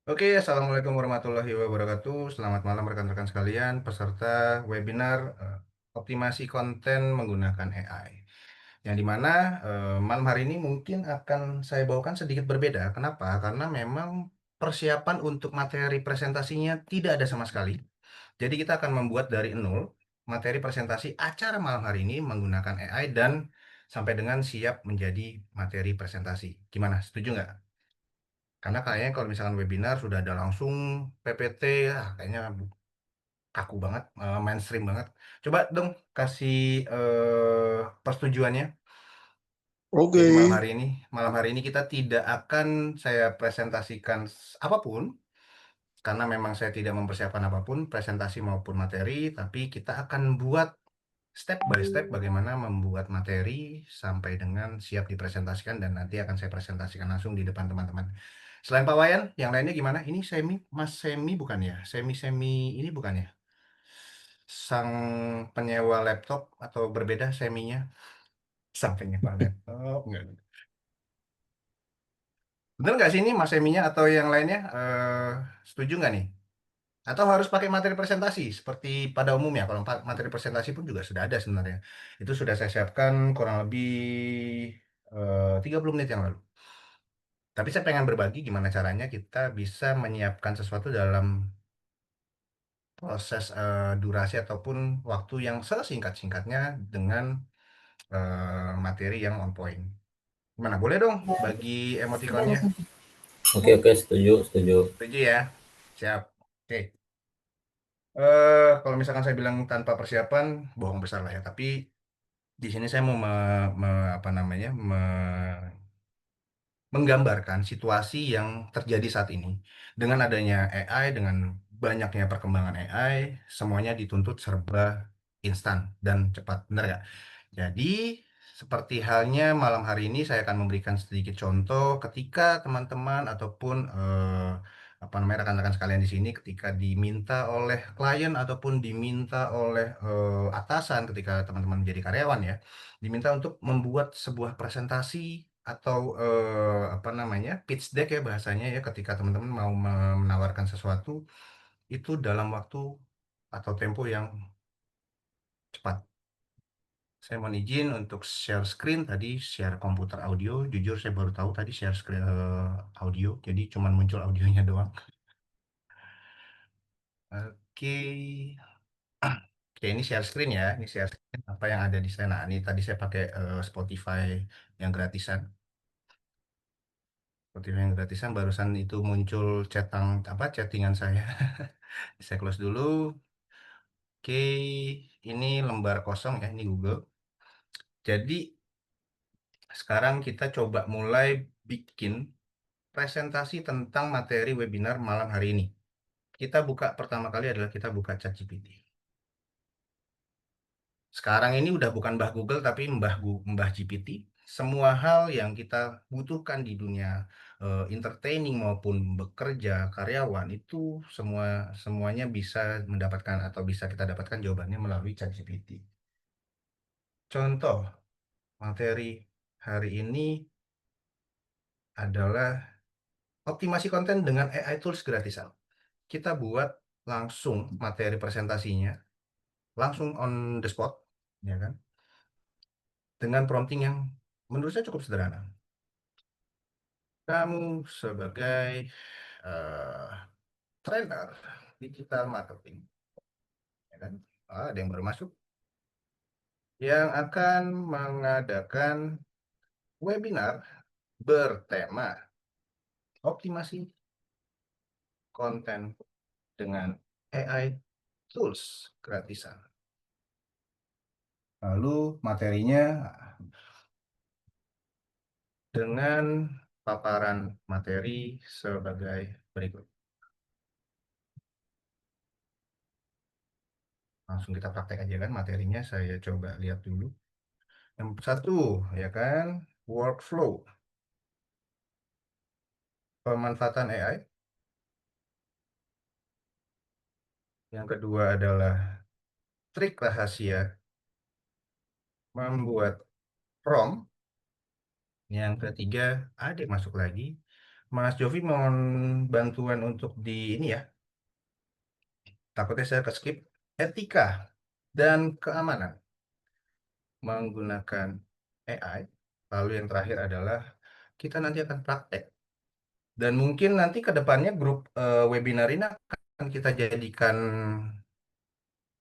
Oke, Assalamualaikum warahmatullahi wabarakatuh. Selamat malam rekan-rekan sekalian, peserta webinar optimasi konten menggunakan AI. Yang dimana malam hari ini mungkin akan saya bawakan sedikit berbeda. Kenapa? Karena memang persiapan untuk materi presentasinya tidak ada sama sekali. Jadi kita akan membuat dari nol materi presentasi acara malam hari ini menggunakan AI dan sampai dengan siap menjadi materi presentasi. Gimana? Setuju nggak? Karena kayaknya kalau misalkan webinar sudah ada langsung PPT, kayaknya kaku banget, mainstream banget. Coba dong kasih persetujuannya. Oke, Jadi malam hari ini kita tidak akan saya presentasikan apapun, karena memang saya tidak mempersiapkan apapun, presentasi maupun materi, tapi kita akan buat step by step bagaimana membuat materi sampai dengan siap dipresentasikan dan nanti akan saya presentasikan langsung di depan teman-teman. Selain Pak Wayan, yang lainnya gimana? Ini Mas Semi bukan ya? Semi ini bukan ya? Sang penyewa laptop atau berbeda Seminya? Sang penyewa laptop, enggak. Bener nggak sih ini Mas Seminya atau yang lainnya? Setuju nggak nih? Atau harus pakai materi presentasi seperti pada umumnya. Kalau materi presentasi pun juga sudah ada sebenarnya. Itu sudah saya siapkan kurang lebih 30 menit yang lalu. Tapi saya pengen berbagi gimana caranya kita bisa menyiapkan sesuatu dalam proses durasi ataupun waktu yang sesingkat-singkatnya dengan materi yang on point. Gimana? Boleh dong bagi emotikonnya? Oke, oke, setuju, setuju. Setuju ya? Siap. Oke. Kalau misalkan saya bilang tanpa persiapan, bohong besar lah ya. Tapi di sini saya mau apa namanya menggambarkan situasi yang terjadi saat ini dengan adanya AI, dengan banyaknya perkembangan AI, semuanya dituntut serba instan dan cepat, benar nggak? Jadi seperti halnya malam hari ini saya akan memberikan sedikit contoh ketika teman-teman ataupun apa namanya rekan-rekan sekalian di sini ketika diminta oleh klien ataupun diminta oleh atasan ketika teman-teman menjadi karyawan ya diminta untuk membuat sebuah presentasi atau apa namanya pitch deck ya bahasanya ya ketika teman-teman mau menawarkan sesuatu itu dalam waktu atau tempo yang cepat. Saya mohon izin untuk share screen tadi share komputer audio. Jujur saya baru tahu tadi share screen audio, jadi cuman muncul audionya doang. Oke, oke ini share screen ya. Ini share screen apa yang ada di sana. Ini tadi saya pakai Spotify yang gratisan. Spotify yang gratisan barusan itu muncul apa chattingan saya. Saya close dulu. Oke, ini lembar kosong ya, ini Google. Jadi sekarang kita coba mulai bikin presentasi tentang materi webinar malam hari ini. Kita buka pertama kali adalah kita buka ChatGPT. Sekarang ini udah bukan Mbah Google tapi Mbah GPT. Semua hal yang kita butuhkan di dunia entertaining maupun bekerja karyawan itu semuanya bisa mendapatkan atau bisa kita dapatkan jawabannya melalui ChatGPT. Contoh materi hari ini adalah optimasi konten dengan AI tools gratisan. Kita buat langsung materi presentasinya, langsung on the spot, ya kan? Dengan prompting yang menurut saya cukup sederhana. Kamu sebagai eh, trainer digital marketing, ya kan? Ada yang baru masuk yang akan mengadakan webinar bertema optimasi konten dengan AI tools gratisan. Lalu materinya dengan paparan materi sebagai berikut. Langsung kita praktek aja kan materinya, saya coba lihat dulu. Yang satu, ya kan, workflow, pemanfaatan AI. Yang kedua adalah trik rahasia membuat prompt. Yang ketiga, ada yang masuk lagi, Mas Jovi mohon bantuan untuk di ini ya. Takutnya saya ke skip. Etika dan keamanan menggunakan AI. Lalu yang terakhir adalah kita nanti akan praktek. Dan mungkin nanti ke depannya grup webinar ini akan kita jadikan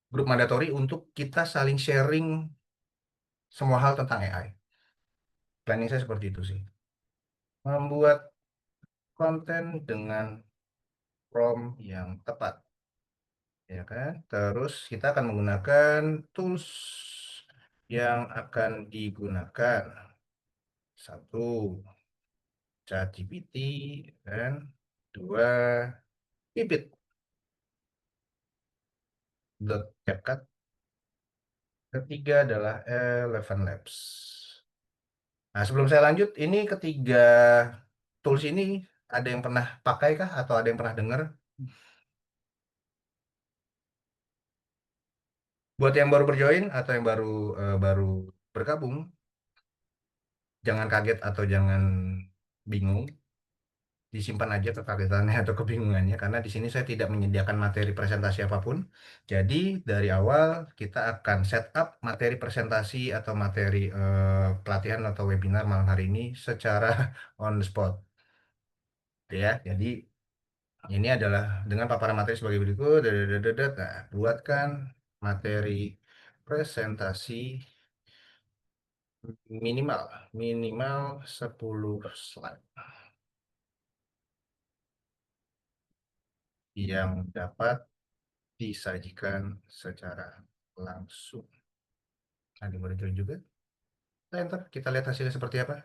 grup mandatori untuk kita saling sharing semua hal tentang AI. Planning saya seperti itu sih. Membuat konten dengan prompt yang tepat, ya kan? Terus kita akan menggunakan tools yang akan digunakan. Satu, ChatGPT, dan dua, Pipit, CapCut. Ketiga adalah Eleven Labs. Nah, sebelum saya lanjut, ini ketiga tools ini ada yang pernah pakai kah atau ada yang pernah dengar? Buat yang baru berjoin atau yang baru bergabung, jangan kaget atau jangan bingung. Disimpan aja kekagetannya atau kebingungannya karena di sini saya tidak menyediakan materi presentasi apapun. Jadi dari awal kita akan setup materi presentasi atau materi pelatihan atau webinar malam hari ini secara on the spot, ya. Jadi ini adalah dengan paparan materi sebagai berikut. Dadadadadad. Nah, buatkan materi presentasi minimal minimal 10 slide yang dapat disajikan secara langsung. Ada boleh join juga. Nah, ntar kita lihat hasilnya seperti apa.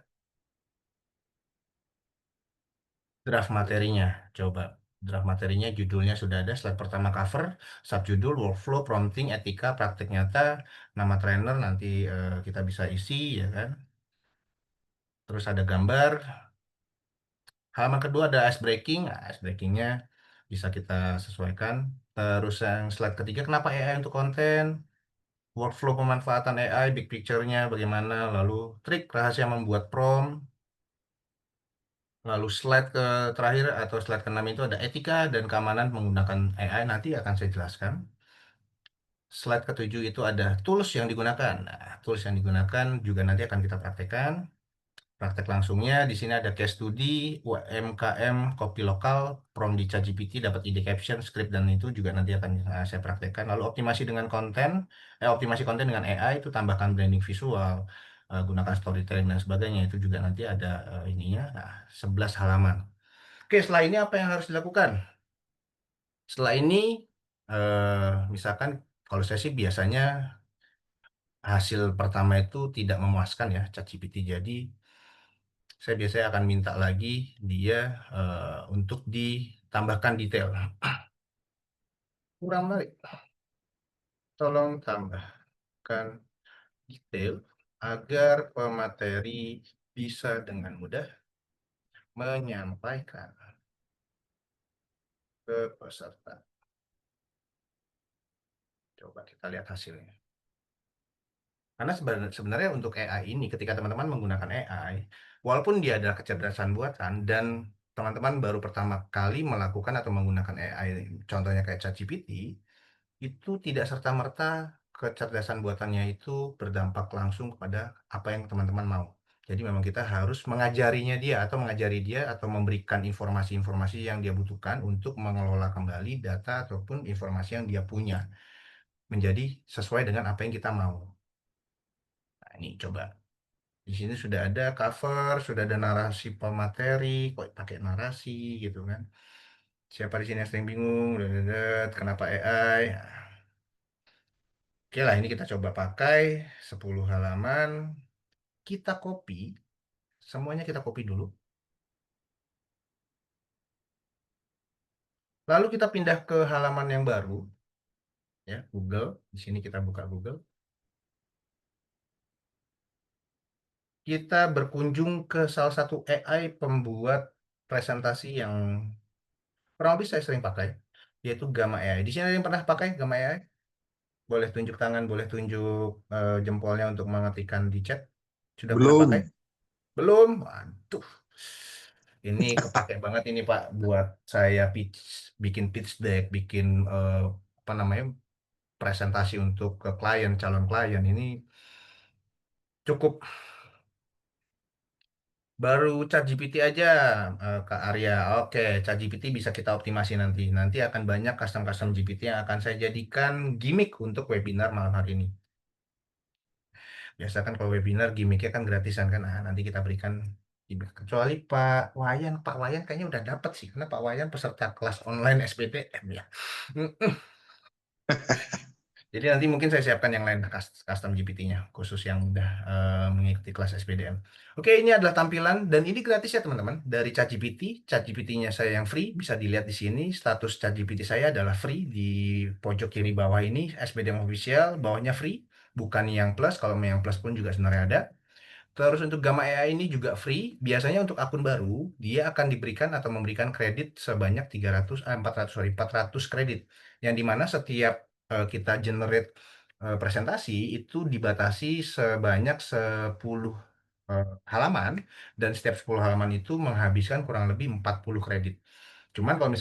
Draft materinya, coba. Draft materinya judulnya sudah ada, slide pertama cover, subjudul, workflow, prompting, etika, praktik nyata, nama trainer nanti kita bisa isi, ya kan. Terus ada gambar. Halaman kedua ada ice breaking. Nah, ice breakingnya bisa kita sesuaikan. Terus yang slide ketiga, kenapa AI untuk konten? Workflow pemanfaatan AI, big picture-nya bagaimana, lalu trik rahasia membuat prompt, lalu slide ke terakhir atau slide ke-6 itu ada etika dan keamanan menggunakan AI, nanti akan saya jelaskan. Slide ke-7 itu ada tools yang digunakan. Nah, tools yang digunakan juga nanti akan kita praktekkan. Praktek langsungnya di sini ada case study, UMKM, kopi lokal, prompt di ChatGPT, dapat ide caption, script dan itu juga nanti akan saya praktekkan. Lalu optimasi konten dengan AI itu tambahkan branding visual, gunakan storytelling dan sebagainya itu juga nanti ada ininya. Nah, 11 halaman. Oke, setelah ini apa yang harus dilakukan? Setelah ini misalkan kalau saya sih biasanya hasil pertama itu tidak memuaskan ya ChatGPT. Jadi saya biasanya akan minta lagi dia untuk ditambahkan detail. Kurang menarik. Tolong tambahkan detail agar pemateri bisa dengan mudah menyampaikan ke peserta. Coba kita lihat hasilnya. Karena sebenarnya untuk AI ini, ketika teman-teman menggunakan AI, walaupun dia adalah kecerdasan buatan dan teman-teman baru pertama kali melakukan atau menggunakan AI, contohnya kayak ChatGPT, itu tidak serta-merta kecerdasan buatannya itu berdampak langsung kepada apa yang teman-teman mau. Jadi memang kita harus mengajarinya dia atau mengajari dia atau memberikan informasi-informasi yang dia butuhkan untuk mengelola kembali data ataupun informasi yang dia punya menjadi sesuai dengan apa yang kita mau. Nah, ini coba. Di sini sudah ada cover, sudah ada narasi pemateri, kok pakai narasi gitu kan. Siapa di sini yang sering bingung, kenapa AI? Oke lah, ini kita coba pakai 10 halaman. Kita copy, semuanya kita copy dulu. Lalu kita pindah ke halaman yang baru, ya, Google. Di sini kita buka Google. Kita berkunjung ke salah satu AI pembuat presentasi yang kurang lebih saya sering pakai, yaitu Gamma AI. Di sini ada yang pernah pakai Gamma AI? Boleh tunjuk tangan, boleh tunjuk jempolnya untuk mengetikkan di chat. Sudah pernah pakai? Belum. Belum? Waduh. ini kepake banget ini Pak buat saya bikin pitch deck, bikin apa namanya presentasi untuk ke klien, calon klien ini cukup. Baru ChatGPT aja, Kak Arya. Oke, ChatGPT bisa kita optimasi nanti. Nanti akan banyak custom-custom GPT yang akan saya jadikan gimmick untuk webinar malam hari ini. Biasa kan kalau webinar gimmicknya kan gratisan kan. Nah, nanti kita berikan gimmick. Kecuali Pak Wayan kayaknya udah dapat sih. Karena Pak Wayan peserta kelas online SBTM ya. Jadi nanti mungkin saya siapkan yang lain custom GPT-nya khusus yang udah mengikuti kelas SPDM. Oke, ini adalah tampilan dan ini gratis ya teman-teman dari ChatGPT. ChatGPT-nya saya yang free bisa dilihat di sini. Status ChatGPT saya adalah free di pojok kiri bawah ini SPDM official, bawahnya free, bukan yang plus. Kalau yang plus pun juga sebenarnya ada. Terus untuk Gamma AI ini juga free. Biasanya untuk akun baru, dia akan diberikan atau memberikan kredit sebanyak 400 kredit. Yang dimana setiap kita generate presentasi itu dibatasi sebanyak 10 halaman dan setiap 10 halaman itu menghabiskan kurang lebih 40 kredit. Cuman kalau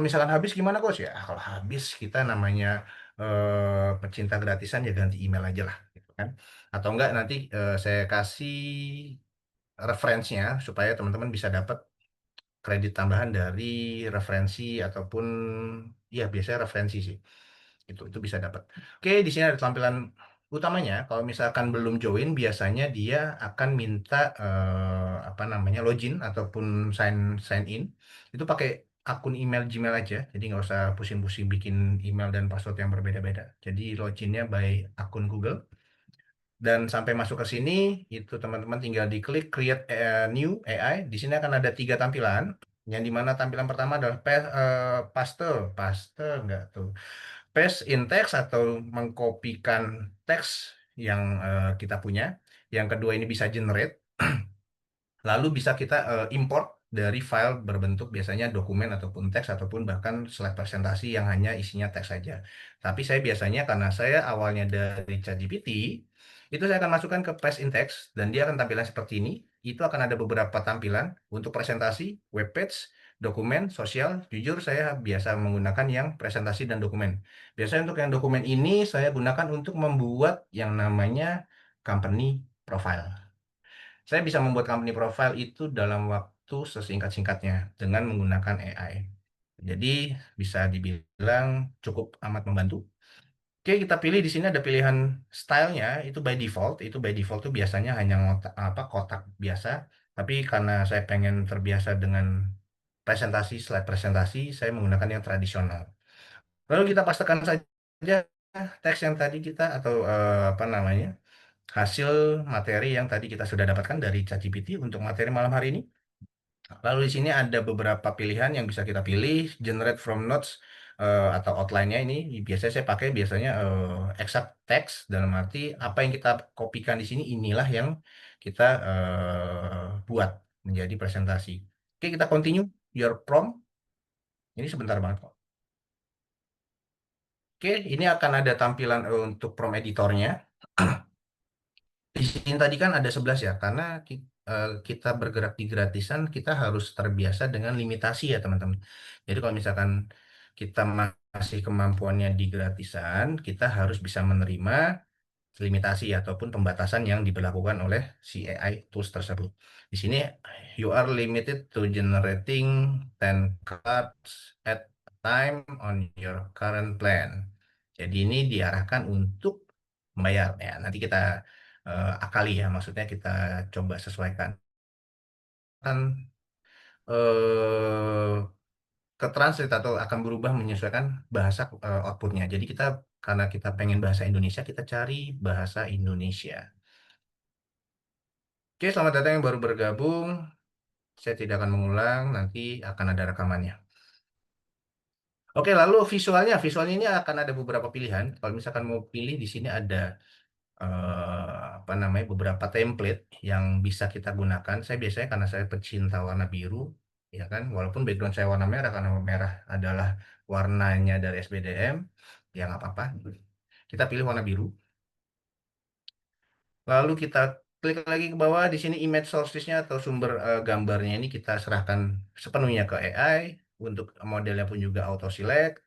misalkan habis gimana Coach ya? Kalau habis kita namanya pecinta gratisan ya ganti email aja lah gitu kan. Atau enggak nanti saya kasih referensinya supaya teman-teman bisa dapat kredit tambahan dari referensi ataupun ya biasanya referensi sih. Itu bisa dapat. Oke, di sini ada tampilan utamanya. Kalau misalkan belum join, biasanya dia akan minta apa namanya login ataupun sign sign in. Itu pakai akun email Gmail aja. Jadi nggak usah pusing-pusing bikin email dan password yang berbeda-beda. Jadi loginnya by akun Google. Dan sampai masuk ke sini, itu teman-teman tinggal diklik create new AI. Di sini akan ada 3 tampilan. Yang dimana tampilan pertama adalah paste, paste enggak tuh, paste in text atau mengkopikan teks yang kita punya. Yang kedua ini bisa generate. Lalu bisa kita import dari file berbentuk biasanya dokumen ataupun teks ataupun bahkan slide presentasi yang hanya isinya teks saja. Tapi saya biasanya karena saya awalnya dari ChatGPT, itu saya akan masukkan ke paste in text dan dia akan tampilan seperti ini. Itu akan ada beberapa tampilan untuk presentasi, web page, dokumen, sosial. Jujur saya biasa menggunakan yang presentasi dan dokumen. Biasanya untuk yang dokumen ini saya gunakan untuk membuat yang namanya company profile. Saya bisa membuat company profile itu dalam waktu sesingkat-singkatnya dengan menggunakan AI. Jadi bisa dibilang cukup amat membantu. Oke, kita pilih di sini ada pilihan stylenya itu by default. Itu by default itu biasanya hanya kotak biasa. Tapi karena saya pengen terbiasa dengan presentasi, slide presentasi, saya menggunakan yang tradisional. Lalu kita pastikan saja teks yang tadi kita atau apa namanya hasil materi yang tadi kita sudah dapatkan dari ChatGPT untuk materi malam hari ini. Lalu di sini ada beberapa pilihan yang bisa kita pilih, generate from notes atau outline-nya ini biasanya saya pakai biasanya exact text dalam arti apa yang kita kopikan di sini inilah yang kita buat menjadi presentasi. Oke, kita continue your prompt. Ini sebentar banget kok. Oke, ini akan ada tampilan untuk prompt editornya. Di sini tadi kan ada 11 ya, karena kita bergerak di gratisan, kita harus terbiasa dengan limitasi ya teman-teman. Jadi kalau misalkan kita masih kemampuannya di gratisan, kita harus bisa menerima limitasi ataupun pembatasan yang diberlakukan oleh si AI tools tersebut. Di sini, you are limited to generating 10 cards at a time on your current plan. Jadi ini diarahkan untuk membayar. Ya, nanti kita akali ya, maksudnya kita coba sesuaikan. Kan eh, ke translate atau akan berubah menyesuaikan bahasa outputnya. Jadi kita karena kita pengen bahasa Indonesia, kita cari bahasa Indonesia. Oke, selamat datang yang baru bergabung. Saya tidak akan mengulang, nanti akan ada rekamannya. Oke, lalu visualnya. Visualnya ini akan ada beberapa pilihan. Kalau misalkan mau pilih di sini ada apa namanya beberapa template yang bisa kita gunakan. Saya biasanya karena saya pecinta warna biru, ya kan, walaupun background saya warna merah karena merah adalah warnanya dari SBDM, ya nggak apa-apa. Kita pilih warna biru. Lalu kita klik lagi ke bawah di sini image sources-nya atau sumber gambarnya ini kita serahkan sepenuhnya ke AI. Untuk modelnya pun juga auto select.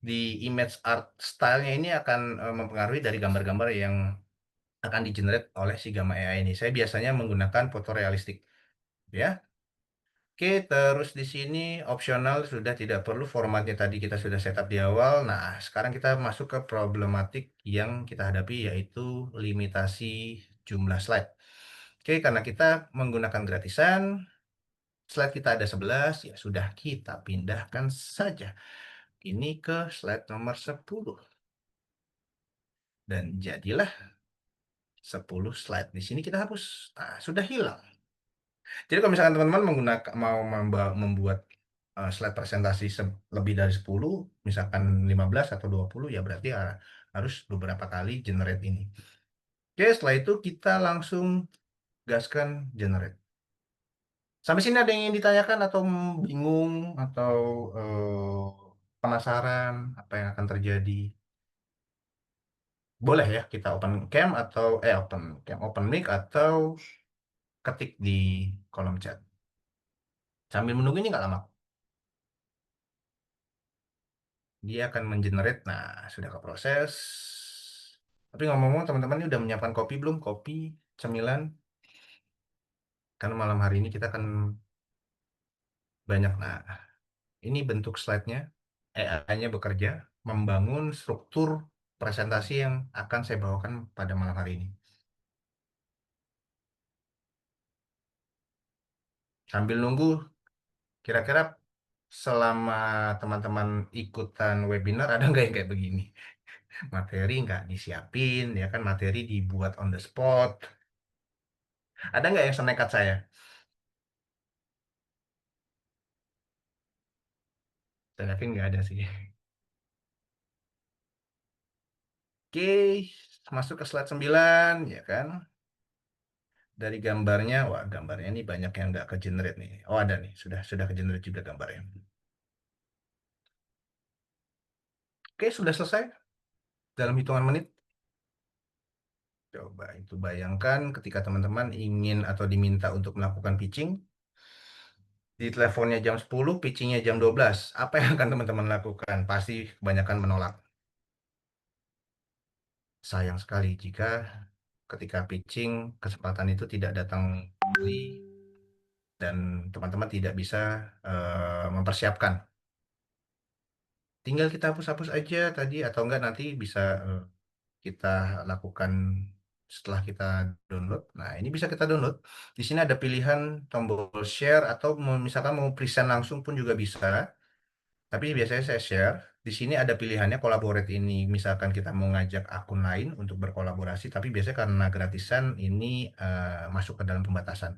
Di image art style-nya ini akan mempengaruhi dari gambar-gambar yang akan di-generate oleh si Gamma AI ini. Saya biasanya menggunakan fotorealistik, ya. Oke, terus di sini opsional sudah tidak perlu, formatnya tadi kita sudah setup di awal. Nah, sekarang kita masuk ke problematik yang kita hadapi yaitu limitasi jumlah slide. Oke, karena kita menggunakan gratisan, slide kita ada 11, ya sudah kita pindahkan saja ini ke slide nomor 10. Dan jadilah 10 slide. Di sini kita hapus. Nah, sudah hilang. Jadi kalau misalkan teman-teman mau membuat slide presentasi lebih dari 10, misalkan 15 atau 20, ya berarti harus beberapa kali generate ini. Oke, setelah itu kita langsung gaskan generate. Sampai sini ada yang ingin ditanyakan atau bingung atau penasaran apa yang akan terjadi? Boleh ya kita open cam atau open cam, open mic atau ketik di kolom chat. Sambil menunggu ini nggak lama. Dia akan mengenerate. Nah, sudah ke proses. Tapi ngomong-ngomong, teman-teman ini udah menyiapkan kopi belum? Kopi, cemilan. Karena malam hari ini kita akan banyak. Nah, ini bentuk slide-nya. AI-nya bekerja membangun struktur presentasi yang akan saya bawakan pada malam hari ini. Sambil nunggu, kira-kira selama teman-teman ikutan webinar ada nggak yang kayak begini? Materi nggak disiapin, ya kan, materi dibuat on the spot. Ada nggak yang senekat saya? Saya yakin nggak ada sih. Oke, masuk ke slide 9, ya kan. Dari gambarnya, wah gambarnya ini banyak yang nggak ke-generate nih. Oh ada nih, sudah ke-generate juga gambarnya. Oke, sudah selesai dalam hitungan menit. Coba itu bayangkan ketika teman-teman ingin atau diminta untuk melakukan pitching. Di teleponnya jam 10, pitchingnya jam 12. Apa yang akan teman-teman lakukan? Pasti kebanyakan menolak. Sayang sekali jika ketika pitching kesempatan itu tidak datang kembali dan teman-teman tidak bisa mempersiapkan. Tinggal kita hapus-hapus aja tadi atau enggak nanti bisa kita lakukan setelah kita download. Nah, ini bisa kita download. Di sini ada pilihan tombol share atau misalkan mau present langsung pun juga bisa. Tapi biasanya saya share. Di sini ada pilihannya collaborate ini. Misalkan kita mau ngajak akun lain untuk berkolaborasi, tapi biasanya karena gratisan ini masuk ke dalam pembatasan.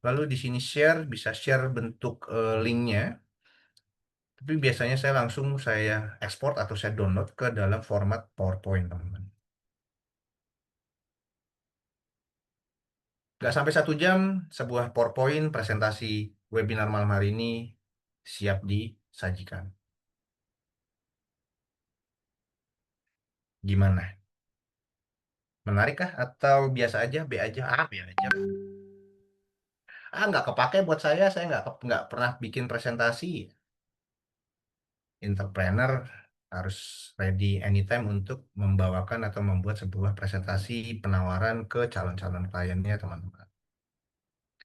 Lalu di sini share, bisa share bentuk linknya. Tapi biasanya saya langsung ekspor atau saya download ke dalam format PowerPoint, teman-teman. Nggak sampai 1 jam, sebuah PowerPoint presentasi webinar malam hari ini siap disajikan. Gimana? Menarik kah? Atau biasa aja, B aja? B aja. Nggak kepake buat saya nggak pernah bikin presentasi. Entrepreneur harus ready anytime untuk membawakan atau membuat sebuah presentasi penawaran ke calon-calon kliennya, teman-teman.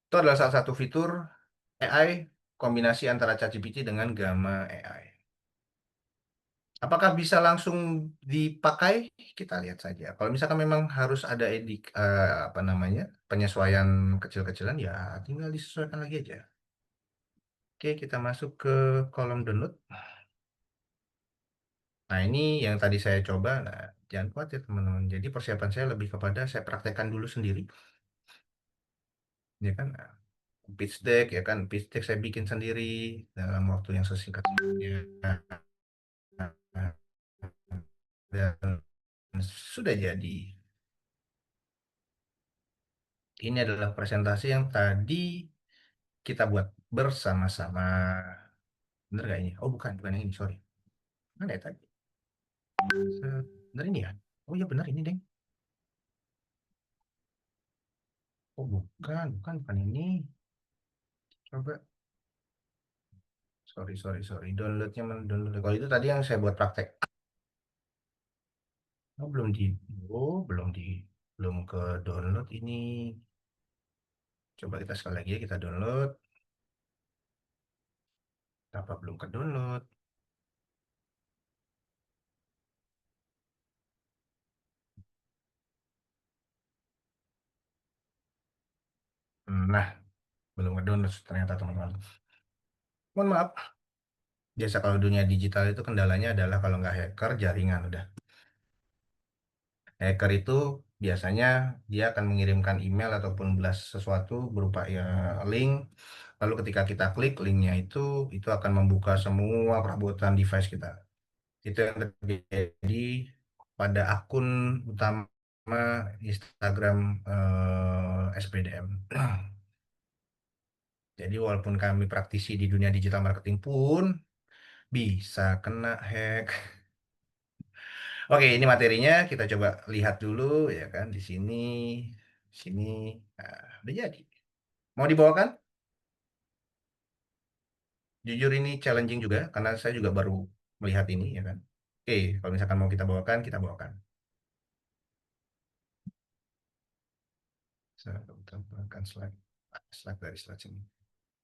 Itu adalah salah satu fitur AI kombinasi antara ChatGPT dengan Gamma AI. Apakah bisa langsung dipakai? Kita lihat saja. Kalau misalkan memang harus ada apa namanya, penyesuaian kecil-kecilan, ya tinggal disesuaikan lagi aja. Oke, kita masuk ke kolom download. Nah, ini yang tadi saya coba. Nah, jangan khawatir teman-teman. Jadi persiapan saya lebih kepada saya praktekkan dulu sendiri. Ya kan? Nah, pitch deck, ya kan? Pitch deck saya bikin sendiri dalam waktu yang sesingkat-singkatnya. Dan sudah jadi. Ini adalah presentasi yang tadi kita buat bersama-sama. Bener gak ini? Oh bukan, bukan yang ini, sorry. Mana ya tadi? Bener ini ya? Oh iya bener ini, Deng. Oh bukan ini. Coba, sorry. Downloadnya mana download? Kalau itu tadi yang saya buat praktek. Oh, belum ke download ini. Coba kita sekali lagi ya, kita download. Apa belum ke download? Nah, belum ke download ternyata teman-teman. Mohon maaf. Biasa kalau dunia digital itu kendalanya adalah kalau nggak hacker, jaringan udah. Hacker itu biasanya dia akan mengirimkan email ataupun blast sesuatu berupa ya link. Lalu ketika kita klik linknya itu akan membuka semua perabotan device kita. Itu yang terjadi pada akun utama Instagram SPDM. Jadi walaupun kami praktisi di dunia digital marketing pun bisa kena hack. Oke, ini materinya kita coba lihat dulu ya kan di sini, sini. Nah, udah jadi. Mau dibawakan? Jujur ini challenging juga karena saya juga baru melihat ini ya kan. Oke, kalau misalkan mau kita bawakan, kita bawakan. Saya tambahkan slide, slide dari slide sini.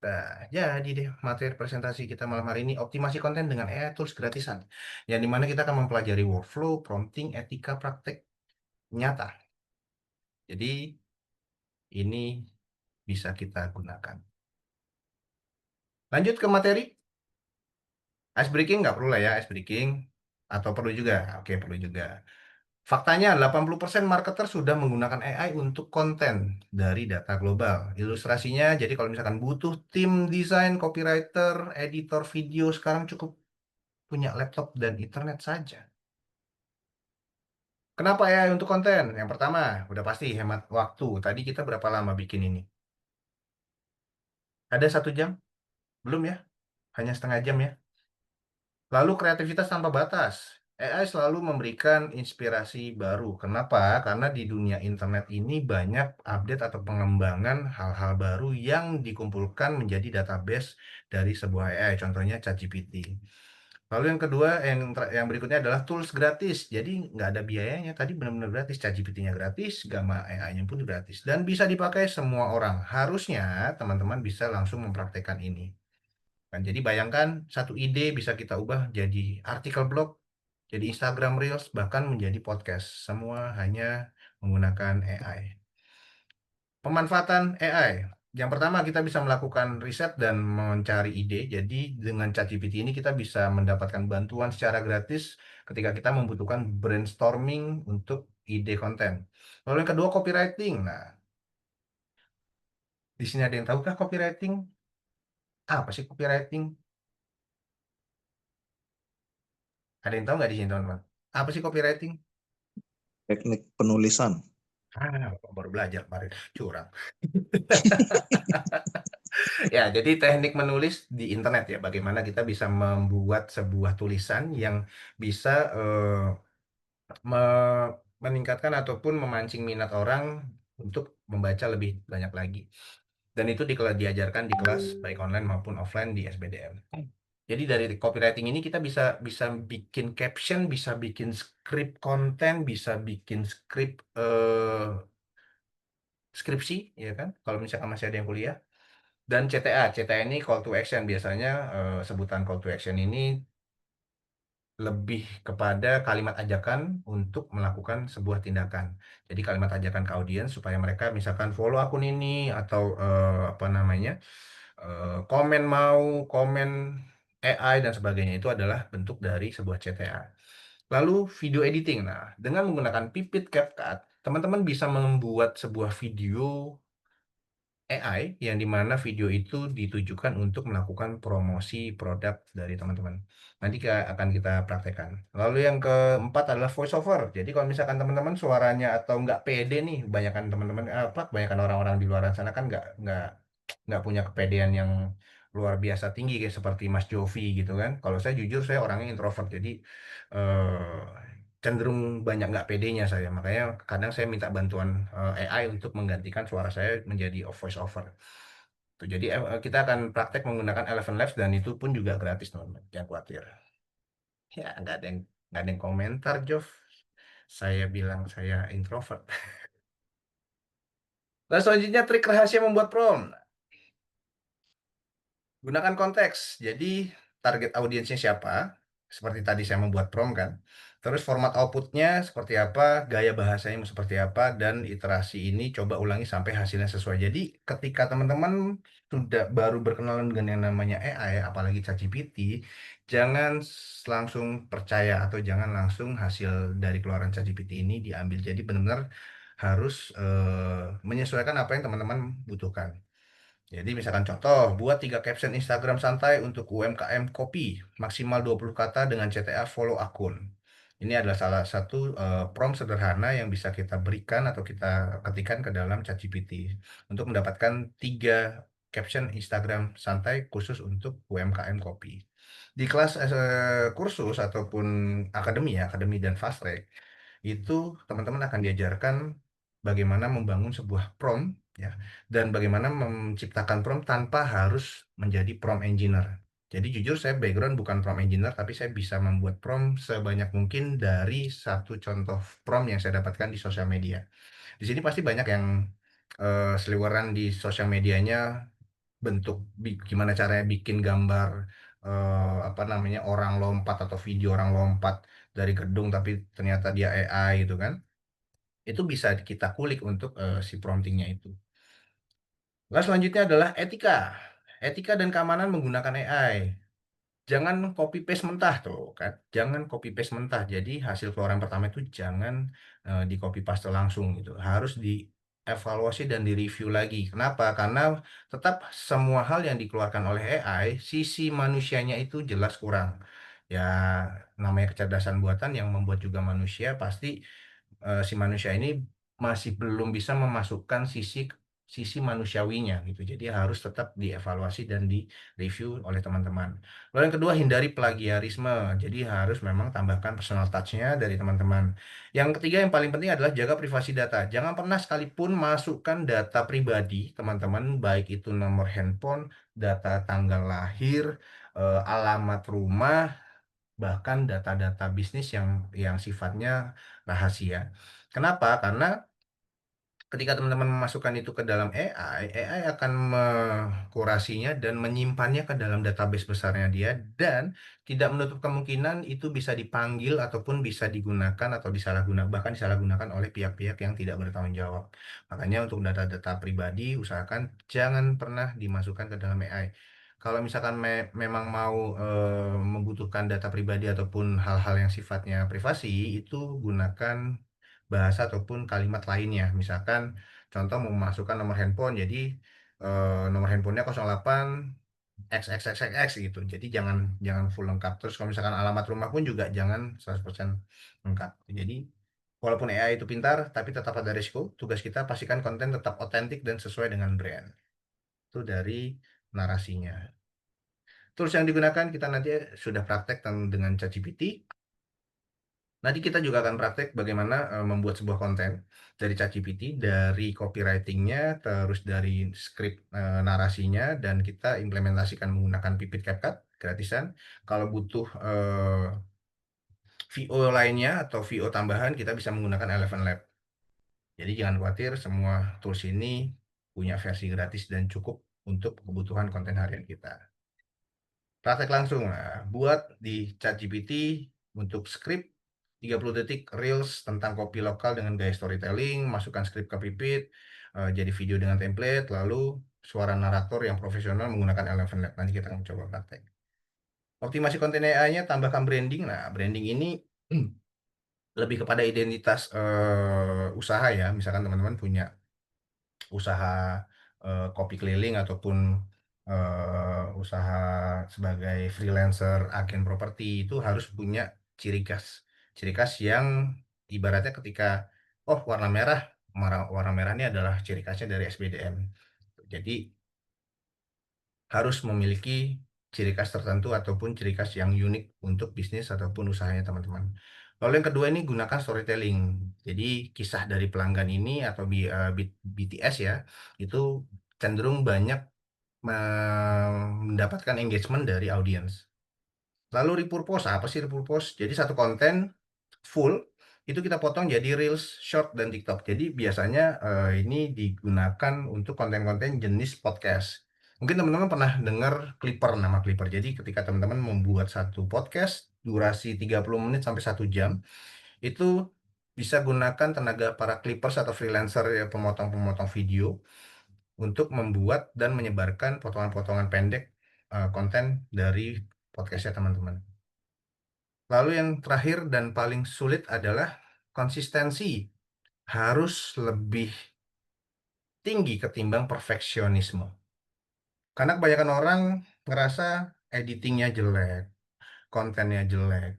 Nah, jadi deh materi presentasi kita malam hari ini optimasi konten dengan AI tools gratisan. Yang dimana kita akan mempelajari workflow, prompting, etika praktek nyata. Jadi ini bisa kita gunakan. Lanjut ke materi. Ice breaking nggak perlu lah ya, ice breaking. Atau perlu juga? Oke, perlu juga. Faktanya 80% marketer sudah menggunakan AI untuk konten dari data global. Ilustrasinya, jadi kalau misalkan butuh tim desain, copywriter, editor video, sekarang cukup punya laptop dan internet saja. Kenapa AI untuk konten? Yang pertama, udah pasti hemat waktu. Tadi kita berapa lama bikin ini? Ada 1 jam? Belum ya? Hanya setengah jam ya? Lalu kreativitas tanpa batas. AI selalu memberikan inspirasi baru. Kenapa? Karena di dunia internet ini banyak update atau pengembangan hal-hal baru yang dikumpulkan menjadi database dari sebuah AI. Contohnya ChatGPT. Lalu yang kedua, yang berikutnya adalah tools gratis. Jadi nggak ada biayanya. Tadi benar-benar gratis. ChatGPT-nya gratis, Gamma AI-nya pun gratis. Dan bisa dipakai semua orang. Harusnya teman-teman bisa langsung mempraktekkan ini. Kan, jadi bayangkan satu ide bisa kita ubah jadi artikel blog, jadi Instagram Reels, bahkan menjadi podcast. Semua hanya menggunakan AI. Pemanfaatan AI. Yang pertama kita bisa melakukan riset dan mencari ide. Jadi dengan ChatGPT ini kita bisa mendapatkan bantuan secara gratis ketika kita membutuhkan brainstorming untuk ide konten. Lalu yang kedua copywriting. Nah, di sini ada yang tahukah copywriting? Apa sih copywriting? Ada yang tahu nggak di sini teman-teman? Apa sih copywriting? Teknik penulisan. Baru belajar kemarin. Curang. Ya, jadi teknik menulis di internet ya. Bagaimana kita bisa membuat sebuah tulisan yang bisa meningkatkan ataupun memancing minat orang untuk membaca lebih banyak lagi. Dan itu diajarkan di kelas baik online maupun offline di SBDM. Jadi dari copywriting ini kita bisa bisa bikin caption, bisa bikin skrip konten, bisa bikin skrip skripsi, ya kan? Kalau misalkan masih ada yang kuliah. Dan CTA ini call to action biasanya sebutan call to action ini lebih kepada kalimat ajakan untuk melakukan sebuah tindakan. Jadi kalimat ajakan ke audiens supaya mereka misalkan follow akun ini atau apa namanya komen AI dan sebagainya itu adalah bentuk dari sebuah CTA. Lalu video editing. Nah, dengan menggunakan Pipit CapCut, teman-teman bisa membuat sebuah video AI yang dimana video itu ditujukan untuk melakukan promosi produk dari teman-teman. Nanti akan kita praktekkan. Lalu yang keempat adalah voiceover. Jadi kalau misalkan teman-teman suaranya atau nggak pede nih, kebanyakan teman-teman kebanyakan orang-orang di luar sana kan nggak punya kepedean yang luar biasa tinggi kayak seperti Mas Jovi gitu kan. Kalau saya jujur saya orangnya introvert, jadi eh, cenderung banyak nggak pedenya saya. Makanya kadang saya minta bantuan AI untuk menggantikan suara saya menjadi voice over. Tuh, jadi kita akan praktek menggunakan Eleven Labs dan itu pun juga gratis teman-teman. Jangan khawatir. Ya nggak ada yang komentar, Jov. Saya bilang saya introvert. Nah, selanjutnya trik rahasia membuat prompt. Gunakan konteks. Jadi target audiensnya siapa? Seperti tadi saya membuat prompt kan. Terus format outputnya seperti apa, gaya bahasanya mau seperti apa, dan iterasi ini coba ulangi sampai hasilnya sesuai. Jadi ketika teman-teman sudah baru berkenalan dengan yang namanya AI, apalagi ChatGPT, jangan langsung percaya atau jangan langsung hasil dari keluaran ChatGPT ini diambil. Jadi benar-benar harus menyesuaikan apa yang teman-teman butuhkan. Jadi misalkan contoh, buat 3 caption Instagram santai untuk UMKM kopi, maksimal 20 kata dengan CTA follow akun. Ini adalah salah satu prompt sederhana yang bisa kita berikan atau kita ketikkan ke dalam ChatGPT untuk mendapatkan 3 caption Instagram santai khusus untuk UMKM kopi. Di kelas kursus ataupun akademi ya, akademi dan fast track, itu teman-teman akan diajarkan bagaimana membangun sebuah prompt ya dan bagaimana menciptakan prompt tanpa harus menjadi prompt engineer. Jadi jujur saya background bukan prompt engineer tapi saya bisa membuat prompt sebanyak mungkin dari satu contoh prompt yang saya dapatkan di sosial media. Di sini pasti banyak yang seliweran di sosial medianya bentuk gimana caranya bikin gambar apa namanya orang lompat atau video orang lompat dari gedung tapi ternyata dia AI gitu kan. Itu bisa kita kulik untuk si promptingnya itu. Lalu selanjutnya adalah etika. Etika dan keamanan menggunakan AI. Jangan copy paste mentah tuh kan. Jangan copy paste mentah. Jadi hasil keluaran pertama itu jangan di copy paste langsung gitu. Harus dievaluasi dan direview lagi. Kenapa? Karena tetap semua hal yang dikeluarkan oleh AI, sisi manusianya itu jelas kurang. Ya namanya kecerdasan buatan yang membuat juga manusia pasti si manusia ini masih belum bisa memasukkan sisi sisi manusiawinya gitu. Jadi harus tetap dievaluasi dan direview oleh teman-teman. Lalu yang kedua, hindari plagiarisme. Jadi harus memang tambahkan personal touch-nya dari teman-teman. Yang ketiga yang paling penting adalah jaga privasi data. Jangan pernah sekalipun masukkan data pribadi teman-teman, baik itu nomor handphone, data tanggal lahir, alamat rumah, bahkan data-data bisnis yang sifatnya rahasia. Kenapa? Karena ketika teman-teman memasukkan itu ke dalam AI akan mengkurasinya dan menyimpannya ke dalam database besarnya dia dan tidak menutup kemungkinan itu bisa dipanggil ataupun bisa digunakan atau disalahgunakan bahkan disalahgunakan oleh pihak-pihak yang tidak bertanggung jawab. Makanya untuk data-data pribadi usahakan jangan pernah dimasukkan ke dalam AI. Kalau misalkan memang mau membutuhkan data pribadi ataupun hal-hal yang sifatnya privasi, itu gunakan bahasa ataupun kalimat lainnya. Misalkan contoh mau memasukkan nomor handphone, jadi nomor handphonenya 08 XXXX gitu. Jadi jangan jangan full lengkap. Terus kalau misalkan alamat rumah pun juga jangan 100% lengkap. Jadi walaupun AI itu pintar, tapi tetap ada risiko. Tugas kita pastikan konten tetap otentik dan sesuai dengan brand. Itu dari narasinya. Tools yang digunakan kita nanti sudah praktek dengan ChatGPT. Nanti kita juga akan praktek bagaimana membuat sebuah konten dari ChatGPT, dari copywritingnya, terus dari skrip narasinya, dan kita implementasikan menggunakan Pipit CapCut gratisan. Kalau butuh VO lainnya atau VO tambahan, kita bisa menggunakan Eleven Lab. Jadi jangan khawatir, semua tools ini punya versi gratis dan cukup untuk kebutuhan konten harian kita. Praktek langsung. Nah, buat di ChatGPT untuk skrip 30 detik Reels tentang kopi lokal dengan gaya storytelling, masukkan skrip ke Pipit, jadi video dengan template, lalu suara narator yang profesional menggunakan Eleven Lab. Nanti kita akan coba praktek. Optimasi konten AI-nya, tambahkan branding. Nah, branding ini lebih kepada identitas usaha ya. Misalkan teman-teman punya usaha kopi keliling ataupun usaha sebagai freelancer agen properti itu harus punya ciri khas yang ibaratnya ketika oh warna merah ini adalah ciri khasnya dari SBDM. Jadi harus memiliki ciri khas tertentu ataupun ciri khas yang unik untuk bisnis ataupun usahanya teman-teman. Lalu yang kedua ini gunakan storytelling. Jadi kisah dari pelanggan ini atau BTS ya, itu cenderung banyak mendapatkan engagement dari audiens. Lalu repurpose, apa sih repurpose? Jadi satu konten full itu kita potong jadi Reels, Short, dan TikTok. Jadi biasanya ini digunakan untuk konten-konten jenis podcast. Mungkin teman-teman pernah dengar Clipper, nama Clipper. Jadi ketika teman-teman membuat satu podcast durasi 30 menit sampai 1 jam, itu bisa gunakan tenaga para Clippers atau freelancer ya, pemotong-pemotong video untuk membuat dan menyebarkan potongan-potongan pendek konten dari podcastnya teman-teman. Lalu yang terakhir dan paling sulit adalah konsistensi. Harus lebih tinggi ketimbang perfeksionisme. Karena kebanyakan orang ngerasa editingnya jelek, kontennya jelek.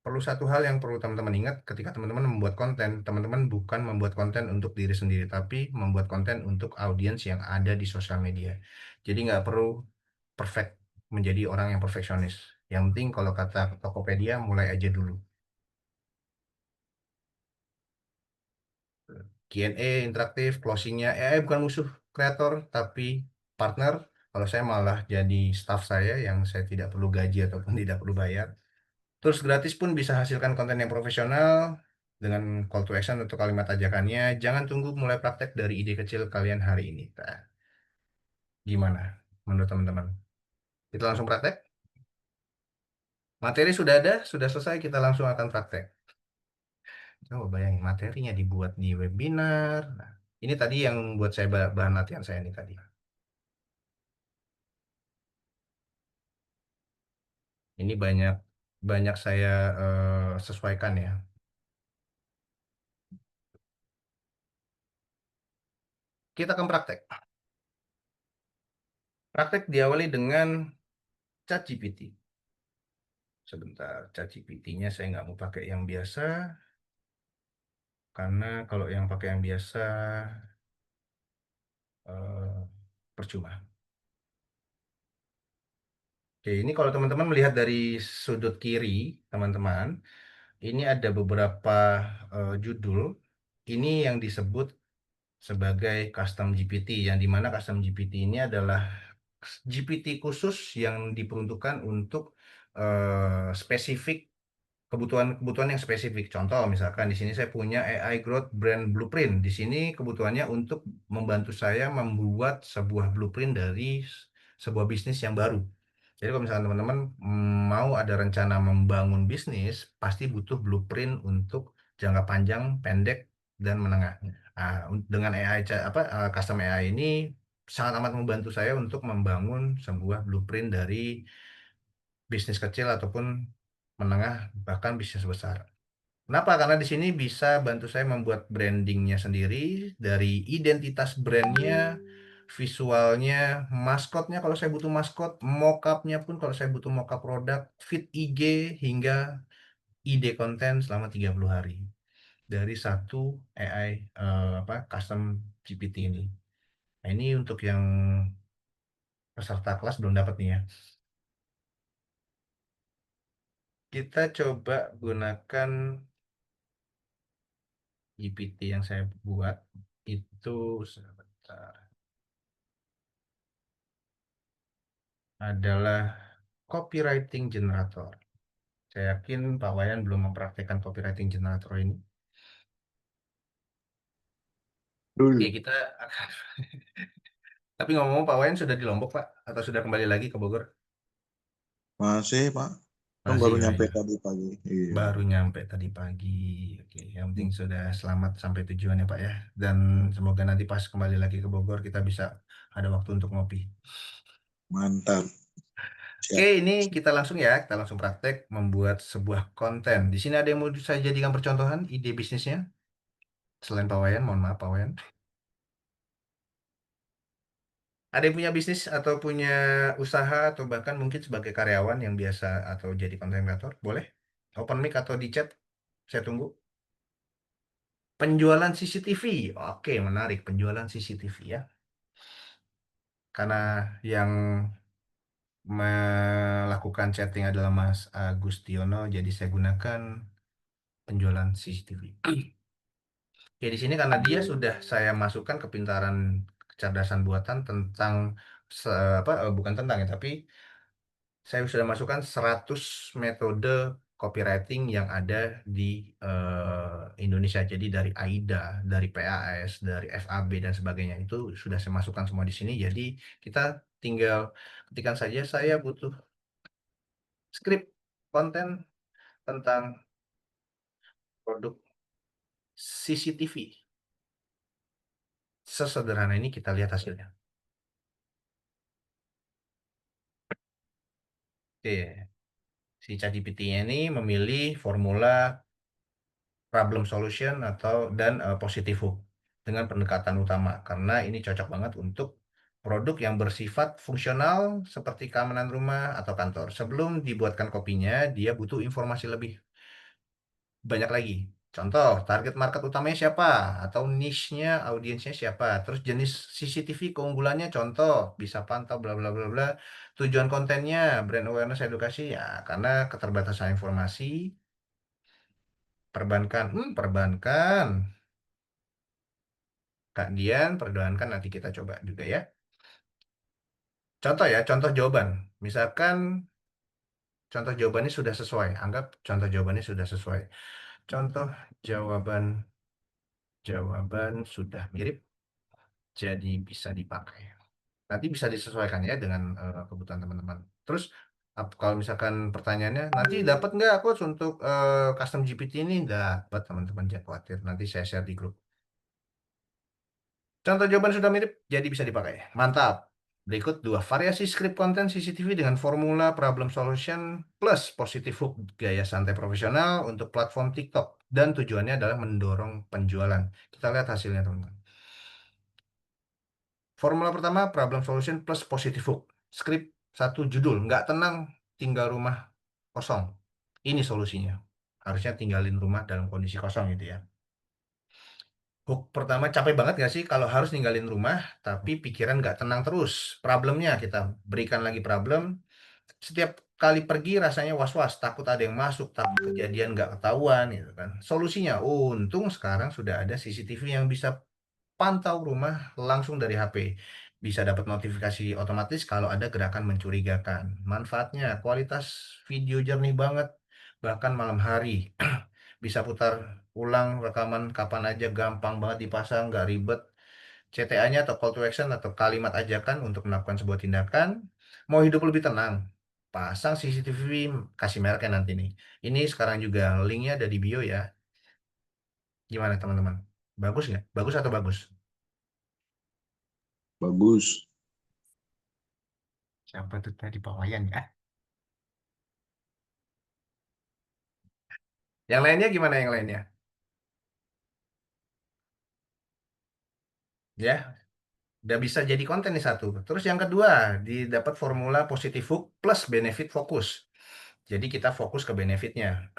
Perlu satu hal yang perlu teman-teman ingat ketika teman-teman membuat konten, teman-teman bukan membuat konten untuk diri sendiri, tapi membuat konten untuk audiens yang ada di sosial media. Jadi nggak perlu perfect menjadi orang yang perfeksionis. Yang penting kalau kata Tokopedia, mulai aja dulu. Q&A interaktif, closingnya AI bukan musuh kreator, tapi partner. Kalau saya malah jadi staff saya yang saya tidak perlu gaji ataupun tidak perlu bayar. Terus gratis pun bisa hasilkan konten yang profesional dengan call to action untuk kalimat ajakannya. Jangan tunggu mulai praktek dari ide kecil kalian hari ini. Nah, gimana menurut teman-teman? Kita langsung praktek? Materi sudah ada, sudah selesai, kita langsung akan praktek. Coba bayangin materinya dibuat di webinar. Nah, ini tadi yang buat saya bahan latihan saya ini tadi. Ini banyak banyak saya sesuaikan ya. Kita akan praktek. Praktek diawali dengan ChatGPT. Sebentar, ChatGPT-nya saya nggak mau pakai yang biasa, karena kalau yang pakai yang biasa eh, percuma. Oke, ini kalau teman-teman melihat dari sudut kiri, teman-teman, ini ada beberapa judul. Ini yang disebut sebagai custom GPT, yang dimana custom GPT ini adalah GPT khusus yang diperuntukkan untuk spesifik kebutuhan-kebutuhan yang spesifik. Contoh, misalkan di sini saya punya AI Growth Brand Blueprint. Di sini kebutuhannya untuk membantu saya membuat sebuah blueprint dari sebuah bisnis yang baru. Jadi kalau misalkan teman-teman mau ada rencana membangun bisnis, pasti butuh blueprint untuk jangka panjang, pendek, dan menengah. Nah, dengan AI custom AI ini sangat amat membantu saya untuk membangun sebuah blueprint dari bisnis kecil ataupun menengah, bahkan bisnis besar. Kenapa? Karena di sini bisa bantu saya membuat brandingnya sendiri, dari identitas brandnya, visualnya, maskotnya kalau saya butuh maskot, mockupnya pun kalau saya butuh mockup produk, feed IG, hingga ide konten selama 30 hari dari satu AI custom GPT ini. Nah, ini untuk yang peserta kelas belum dapat nih ya. Kita coba gunakan GPT yang saya buat itu sebentar, adalah copywriting generator. Saya yakin Pak Wayan belum mempraktekkan copywriting generator ini. Oke, Dulu. kita akan. Tapi ngomong-ngomong, Pak Wayan sudah di Lombok, Pak? Atau sudah kembali lagi ke Bogor? Masih, Pak. Kan Masih, baru ya, nyampe ya. tadi pagi. Iya. Baru nyampe tadi pagi. Oke, yang penting sudah selamat sampai tujuan ya, Pak ya. Dan semoga nanti pas kembali lagi ke Bogor, kita bisa ada waktu untuk ngopi. Mantap. Oke, Siap. ini kita langsung ya, kita langsung praktek membuat sebuah konten. Di sini ada yang mau saya jadikan percontohan ide bisnisnya? Selain Pak Wayan, mohon maaf Pak Wayan. Ada yang punya bisnis atau punya usaha atau bahkan mungkin sebagai karyawan yang biasa atau jadi content creator? Boleh? Open mic atau di chat? Saya tunggu. Penjualan CCTV. Oke, menarik. Penjualan CCTV ya. Karena yang melakukan chatting adalah Mas Agustiono, jadi saya gunakan penjualan CCTV. Oke, di sini karena dia sudah saya masukkan kepintaran kecerdasan buatan tentang bukan tentang ya, tapi saya sudah masukkan 100 metode copywriting yang ada di Indonesia. Jadi dari AIDA, dari PAS, dari FAB dan sebagainya itu sudah saya masukkan semua di sini. Jadi kita tinggal ketikkan saja saya butuh skrip konten tentang produk CCTV. Sesederhana ini kita lihat hasilnya. Oke, si ChatGPT ini memilih formula problem solution dan positive hook dengan pendekatan utama karena ini cocok banget untuk produk yang bersifat fungsional seperti keamanan rumah atau kantor. Sebelum dibuatkan kopinya, dia butuh informasi lebih banyak lagi. Contoh, target market utamanya siapa atau niche-nya, audiensnya siapa. Terus jenis CCTV keunggulannya contoh, bisa pantau bla bla bla bla. Tujuan kontennya, brand awareness edukasi ya karena keterbatasan informasi. Perbankan, perbankan. Kak Dian, perbankan nanti kita coba juga ya. Contoh ya, contoh jawaban. Misalkan contoh jawabannya sudah sesuai. Anggap contoh jawabannya sudah sesuai. Contoh jawaban jawaban sudah mirip, jadi bisa dipakai. Nanti bisa disesuaikan ya dengan kebutuhan teman-teman. Terus kalau misalkan pertanyaannya, nanti dapat nggak aku untuk custom GPT ini? Dapat teman-teman, jangan khawatir. Nanti saya share di grup. Contoh jawaban sudah mirip, jadi bisa dipakai. Mantap. Berikut dua variasi script konten CCTV dengan formula problem solution plus positive hook gaya santai profesional untuk platform TikTok. Dan tujuannya adalah mendorong penjualan. Kita lihat hasilnya, teman-teman. Formula pertama, problem solution plus positive hook. Script satu judul, nggak tenang, tinggal rumah kosong. Ini solusinya. Harusnya tinggalin rumah dalam kondisi kosong gitu ya. Hook pertama, capek banget gak sih kalau harus ninggalin rumah, tapi pikiran nggak tenang terus. Problemnya kita berikan lagi problem. Setiap kali pergi rasanya was-was, takut ada yang masuk, takut kejadian nggak ketahuan, gitu kan. Solusinya, untung sekarang sudah ada CCTV yang bisa pantau rumah langsung dari HP. Bisa dapat notifikasi otomatis kalau ada gerakan mencurigakan. Manfaatnya, kualitas video jernih banget, bahkan malam hari. Bisa putar ulang rekaman kapan aja, gampang banget dipasang, nggak ribet. CTA-nya atau call to action atau kalimat ajakan untuk melakukan sebuah tindakan. Mau hidup lebih tenang, pasang CCTV, kasih mereknya nanti nih. Ini sekarang juga linknya ada di bio ya. Gimana teman-teman? Bagus nggak? Bagus atau bagus? Bagus. Siapa tuh tadi Pawayan ya? Yang lainnya gimana yang lainnya? Ya, udah bisa jadi konten nih satu. Terus yang kedua, didapat formula positive hook plus benefit fokus. Jadi kita fokus ke benefitnya.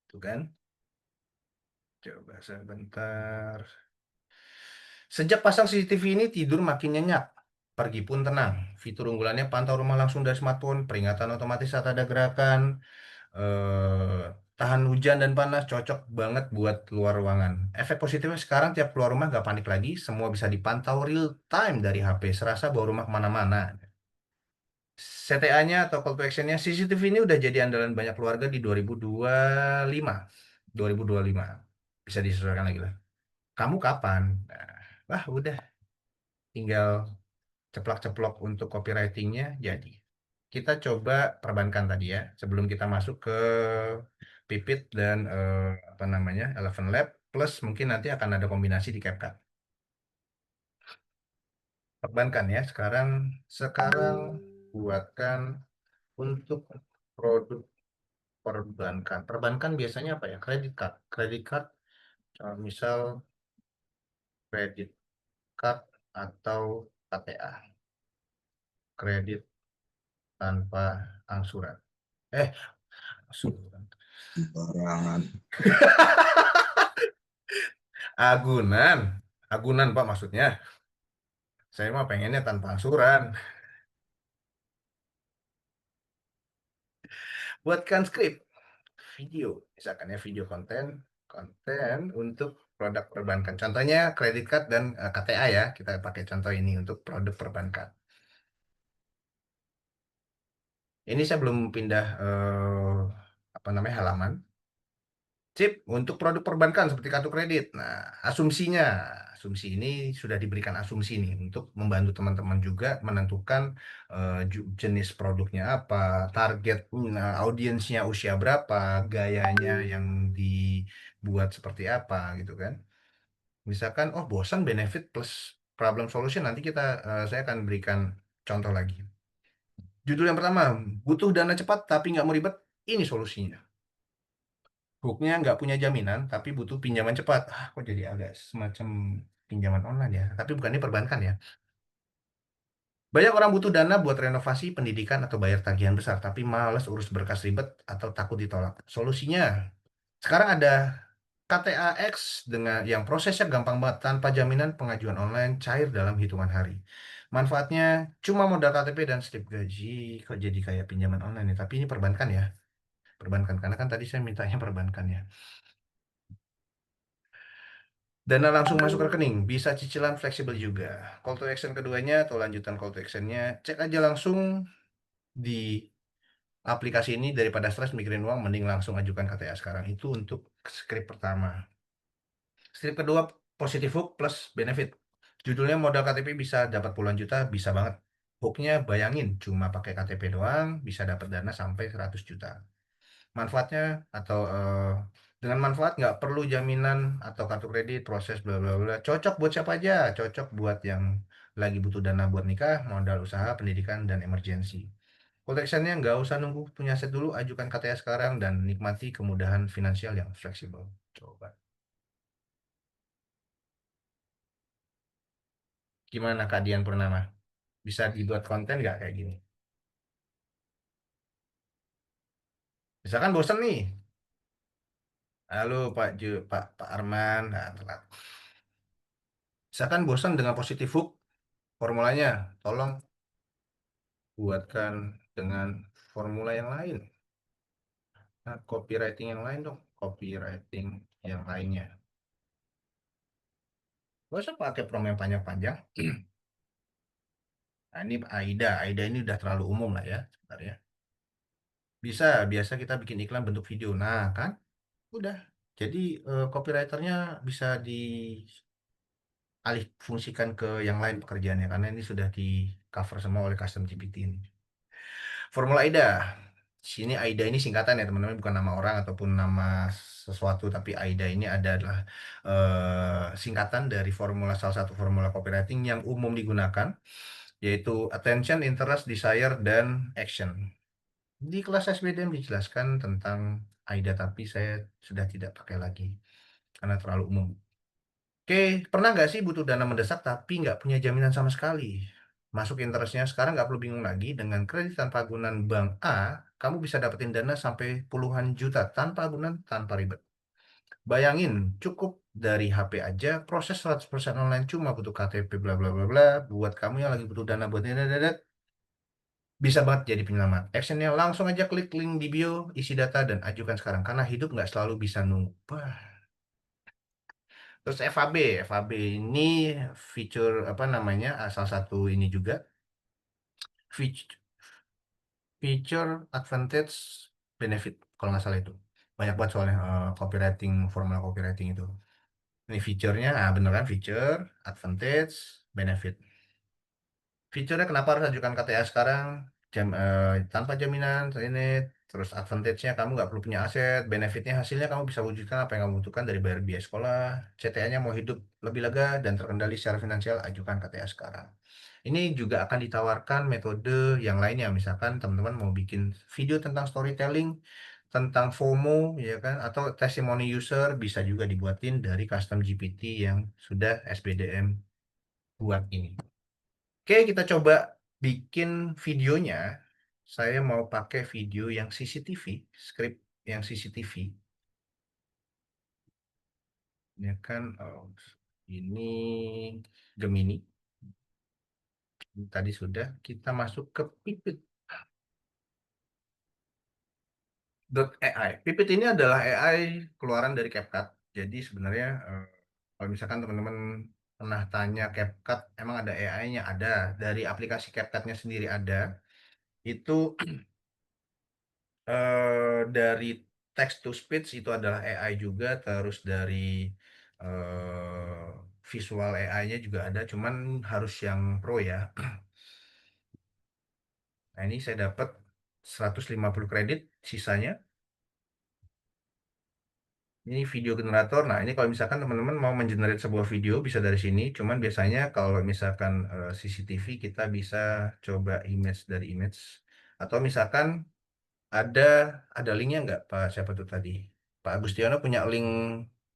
Tuh kan? Coba sebentar. Sejak pasang CCTV ini tidur makin nyenyak. Pergi pun tenang. Fitur unggulannya pantau rumah langsung dari smartphone, peringatan otomatis saat ada gerakan, eh, tahan hujan dan panas, cocok banget buat luar ruangan. Efek positifnya sekarang tiap keluar rumah nggak panik lagi, semua bisa dipantau real time dari HP, serasa bawa rumah kemana-mana. CTA-nya atau call to action-nya, CCTV ini udah jadi andalan banyak keluarga di 2025. 2025. Bisa disesuaikan lagi lah. Kamu kapan? Nah, wah udah, tinggal ceplok-ceplok untuk copywriting-nya jadi. Kita coba perbankan tadi ya, sebelum kita masuk ke Pipit dan apa namanya Eleven Lab, plus mungkin nanti akan ada kombinasi di CapCut. Perbankan ya, sekarang buatkan untuk produk perbankan. Perbankan biasanya apa ya? Kredit card, misal kredit card atau KTA, kredit tanpa angsuran. Eh, angsuran. Barangan. Agunan, agunan Pak maksudnya. Saya mah pengennya tanpa angsuran. Buatkan skrip. video, misalkan ya video konten untuk produk perbankan. Contohnya kredit card dan KTA ya. Kita pakai contoh ini untuk produk perbankan. Ini saya belum pindah apa namanya halaman. Sip, untuk produk perbankan seperti kartu kredit. Nah, asumsi ini sudah diberikan asumsi nih untuk membantu teman-teman juga menentukan jenis produknya apa, target audiensnya usia berapa, gayanya yang dibuat seperti apa gitu kan. Misalkan, oh bosan benefit plus problem solution, nanti saya akan berikan contoh lagi. Judul yang pertama, butuh dana cepat tapi nggak mau ribet, ini solusinya. Hooknya nggak punya jaminan, tapi butuh pinjaman cepat. Kok jadi agak semacam pinjaman online ya? Tapi bukan ini perbankan ya. Banyak orang butuh dana buat renovasi, pendidikan, atau bayar tagihan besar, tapi malas urus berkas ribet atau takut ditolak. Solusinya, sekarang ada KTA X dengan yang prosesnya gampang banget, tanpa jaminan, pengajuan online, cair dalam hitungan hari. Manfaatnya cuma modal KTP dan slip gaji. Kok jadi kayak pinjaman online ya? Tapi ini perbankan ya. Perbankan, karena kan tadi saya mintanya perbankan ya. Dana langsung masuk rekening, bisa cicilan fleksibel juga. Call to action keduanya atau lanjutan call to actionnya, cek aja langsung di aplikasi ini daripada stres mikirin uang, mending langsung ajukan KTA sekarang. Itu untuk script pertama. Script kedua, positive hook plus benefit. Judulnya modal KTP bisa dapat puluhan juta, bisa banget. Hooknya bayangin, cuma pakai KTP doang, bisa dapat dana sampai 100 juta. Manfaatnya atau dengan manfaat nggak perlu jaminan atau kartu kredit, proses bla bla bla, cocok buat siapa aja, cocok buat yang lagi butuh dana buat nikah, modal usaha, pendidikan, dan emergensi. Proteksinya nggak usah nunggu punya aset dulu, ajukan KTA sekarang dan nikmati kemudahan finansial yang fleksibel. Coba gimana Kak Dian Purnama, bisa dibuat konten nggak kayak gini? Misalkan bosan nih, halo Pak Arman, nah, telat. Misalkan bosan dengan positif hook, formulanya tolong buatkan dengan formula yang lain. Nah, copywriting yang lain dong. Copywriting yang lainnya. Gak usah pakai prom yang panjang-panjang. Nah, ini AIDA. AIDA ini udah terlalu umum lah ya sebenarnya. Bisa, biasa kita bikin iklan bentuk video. Nah, kan? Udah. Jadi copywriternya bisa dialih fungsikan ke yang lain pekerjaannya. Karena ini sudah di cover semua oleh custom GPT ini. Formula AIDA. Sini AIDA ini singkatan ya teman-teman, bukan nama orang ataupun nama sesuatu, tapi AIDA ini adalah singkatan dari salah satu formula copywriting yang umum digunakan, yaitu attention, interest, desire, dan action. Di kelas SBDM dijelaskan tentang AIDA, tapi saya sudah tidak pakai lagi karena terlalu umum. Oke, pernah nggak sih butuh dana mendesak tapi nggak punya jaminan sama sekali? Masuk interestnya sekarang nggak perlu bingung lagi. Dengan kredit tanpa agunan Bank A, kamu bisa dapetin dana sampai puluhan juta tanpa agunan, tanpa ribet. Bayangin, cukup dari HP aja, proses 100% online, cuma butuh KTP, bla bla bla bla. Buat kamu yang lagi butuh dana buat ini, bisa banget jadi penyelamat. Actionnya langsung aja klik link di bio, isi data, dan ajukan sekarang. Karena hidup nggak selalu bisa nunggu. Wah. Terus FAB ini fitur apa namanya? Salah satu ini juga feature, advantage, benefit kalau nggak salah itu. Banyak banget soalnya copywriting, formula copywriting itu. Ini fiturnya, beneran feature, advantage, benefit. Fiturnya kenapa harus ajukan KTA sekarang? Tanpa jaminan, ini terus advantage-nya kamu nggak perlu punya aset, benefitnya hasilnya kamu bisa wujudkan apa yang kamu butuhkan dari bayar biaya sekolah, CTA-nya mau hidup lebih lega dan terkendali secara finansial, ajukan KTA sekarang. Ini juga akan ditawarkan metode yang lainnya, misalkan teman-teman mau bikin video tentang storytelling, tentang FOMO, ya kan, atau testimoni user bisa juga dibuatin dari custom GPT yang sudah SBDM buat ini. Oke, kita coba bikin videonya. Saya mau pakai video yang CCTV, script yang CCTV. Ya kan, ini Gemini. Tadi sudah kita masuk ke Pipit. .ai. Pipit ini adalah AI keluaran dari CapCut. Jadi sebenarnya kalau misalkan teman-teman pernah tanya CapCut, emang ada AI-nya? Ada. Dari aplikasi CapCut-nya sendiri ada. Itu dari text to speech itu adalah AI juga. Terus dari eh, visual AI-nya juga ada. Cuman harus yang pro ya. Nah ini saya dapat 150 kredit sisanya. Ini video generator. Nah, ini kalau misalkan teman-teman mau mengenerate sebuah video bisa dari sini. Cuman biasanya kalau misalkan CCTV kita bisa coba image dari image. Atau misalkan ada ada linknya nggak Pak siapa tuh tadi? Pak Agustiono punya link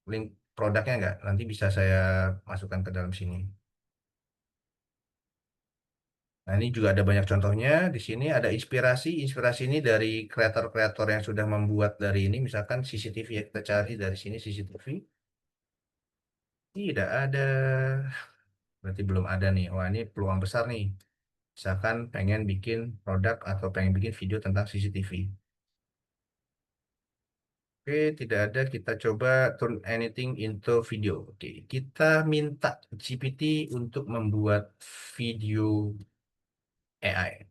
link produknya nggak? Nanti bisa saya masukkan ke dalam sini. Nah, ini juga ada banyak contohnya. Di sini ada inspirasi. Inspirasi ini dari kreator-kreator yang sudah membuat dari ini. Misalkan CCTV ya, kita cari dari sini CCTV. Tidak ada. Berarti belum ada nih. Wah, ini peluang besar nih. Misalkan pengen bikin produk atau pengen bikin video tentang CCTV. Oke, tidak ada. Kita coba turn anything into video. Oke, kita minta GPT untuk membuat video AI.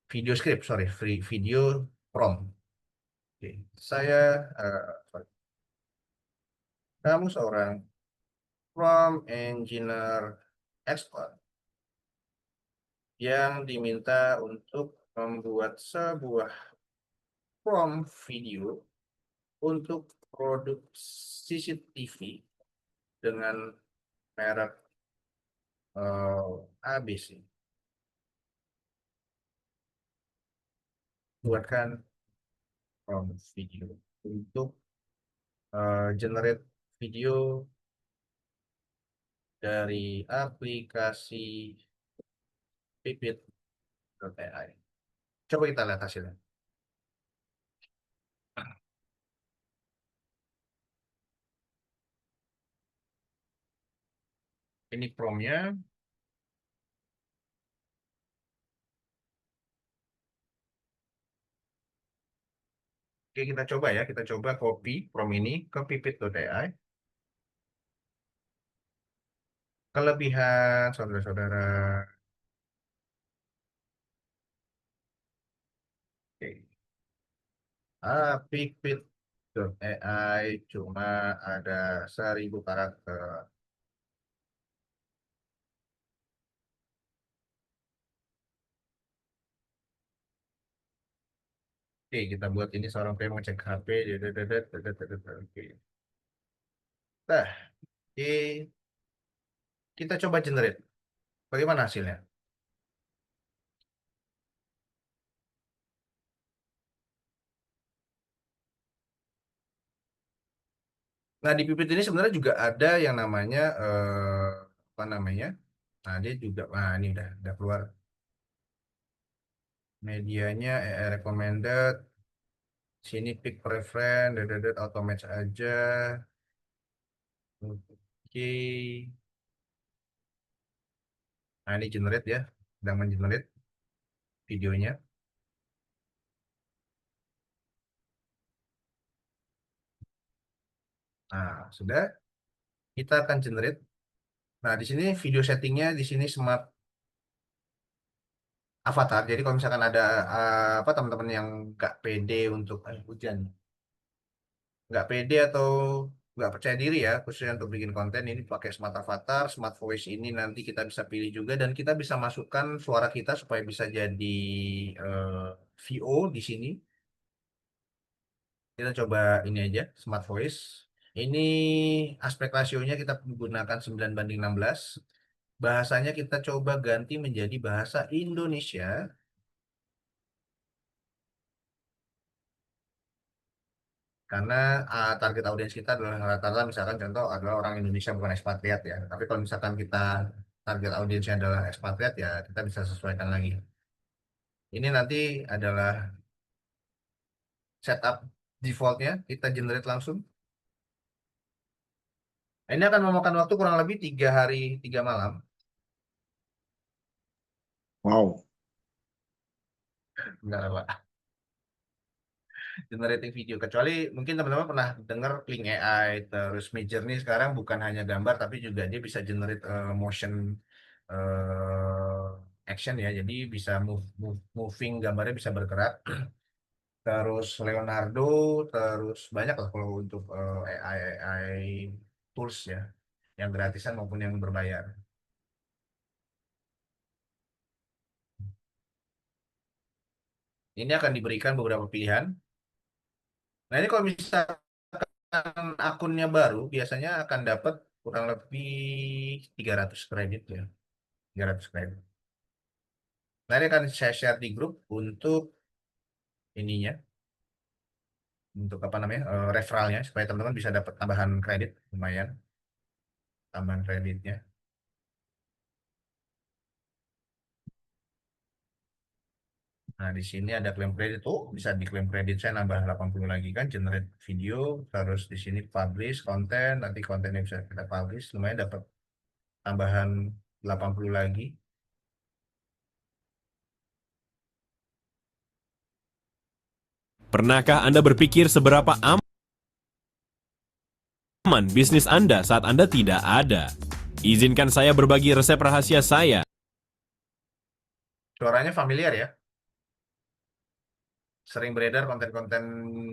Video script, sorry, video prompt. Oke, sorry. Kamu seorang prompt engineer expert yang diminta untuk membuat sebuah prompt video untuk produk CCTV dengan merek ABC. Buatkan prompt video untuk generate video dari aplikasi pipit.ai. Coba kita lihat hasilnya. Ini promptnya. Oke, kita coba ya. Kita coba copy prompt ini ke pipit.ai. Kelebihan saudara-saudara. Oke. Pipit.ai cuma ada 1.000 karakter. Oke, kita buat ini seorang pria mengecek HP. Oke. Nah, kita coba generate. Bagaimana hasilnya? Nah, di Pipit ini sebenarnya juga ada yang namanya apa namanya? Nah, dia juga, nah ini udah keluar medianya, recommended, sini pick preference, auto match aja. Oke. Nah, ini generate ya, sedang mengenerate videonya. Nah, sudah kita akan generate. Nah, di sini video settingnya di sini smart avatar. Jadi kalau misalkan ada apa teman-teman yang nggak pede untuk hujan, nggak pede atau nggak percaya diri ya, khususnya untuk bikin konten ini pakai smart avatar, smart voice ini nanti kita bisa pilih juga dan kita bisa masukkan suara kita supaya bisa jadi eh, VO di sini. Kita coba ini aja, smart voice. Ini aspek rasionya kita menggunakan 9:16. Bahasanya kita coba ganti menjadi bahasa Indonesia. Karena target audiens kita adalah rata-rata misalkan contoh adalah orang Indonesia bukan ekspatriat ya. Tapi kalau misalkan kita target audiensnya adalah ekspatriat ya kita bisa sesuaikan lagi. Ini nanti adalah setup defaultnya kita generate langsung. Ini akan memakan waktu kurang lebih 3 hari 3 malam. Wow. Enggak lah, Pak. generating video. Kecuali mungkin teman-teman pernah dengar Kling AI, terus Midjourney sekarang bukan hanya gambar tapi juga dia bisa generate motion action ya. Jadi bisa moving, gambarnya bisa bergerak. Terus Leonardo, terus banyak lah kalau untuk AI tools ya, yang gratisan maupun yang berbayar. Ini akan diberikan beberapa pilihan. Nah ini kalau misalkan akunnya baru, biasanya akan dapat kurang lebih 300 kredit ya, 300 kredit. Nah ini akan saya share di grup untuk ininya, untuk apa namanya, referralnya, supaya teman-teman bisa dapat tambahan kredit, lumayan, tambahan kreditnya. Nah, di sini ada klaim kredit. Oh, bisa diklaim kredit saya nambah 80 lagi kan, generate video, terus di sini publish konten, nanti kontennya bisa kita publish, lumayan dapat tambahan 80 lagi. Pernahkah Anda berpikir seberapa aman bisnis Anda saat Anda tidak ada? Izinkan saya berbagi resep rahasia saya. Suaranya familiar ya? Sering beredar konten-konten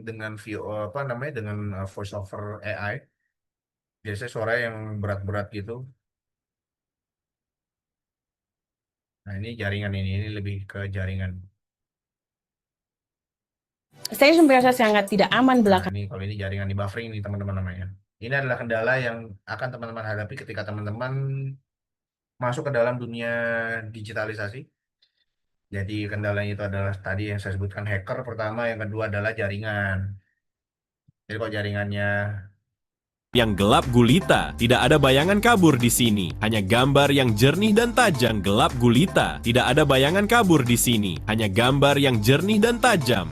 dengan view apa namanya, dengan voice over AI. Biasanya suara yang berat-berat gitu. Nah, ini jaringan ini lebih ke jaringan. Saya merasa sangat tidak aman Nah, belakangan. ini kalau ini jaringan di buffering nih teman-teman namanya. Ini adalah kendala yang akan teman-teman hadapi ketika teman-teman masuk ke dalam dunia digitalisasi. Jadi kendalanya itu adalah tadi yang saya sebutkan hacker pertama, yang kedua adalah jaringan. Jadi kalau jaringannya Yang gelap gulita, tidak ada bayangan kabur di sini. Hanya gambar yang jernih dan tajam. Gelap gulita, tidak ada bayangan kabur di sini. Hanya gambar yang jernih dan tajam.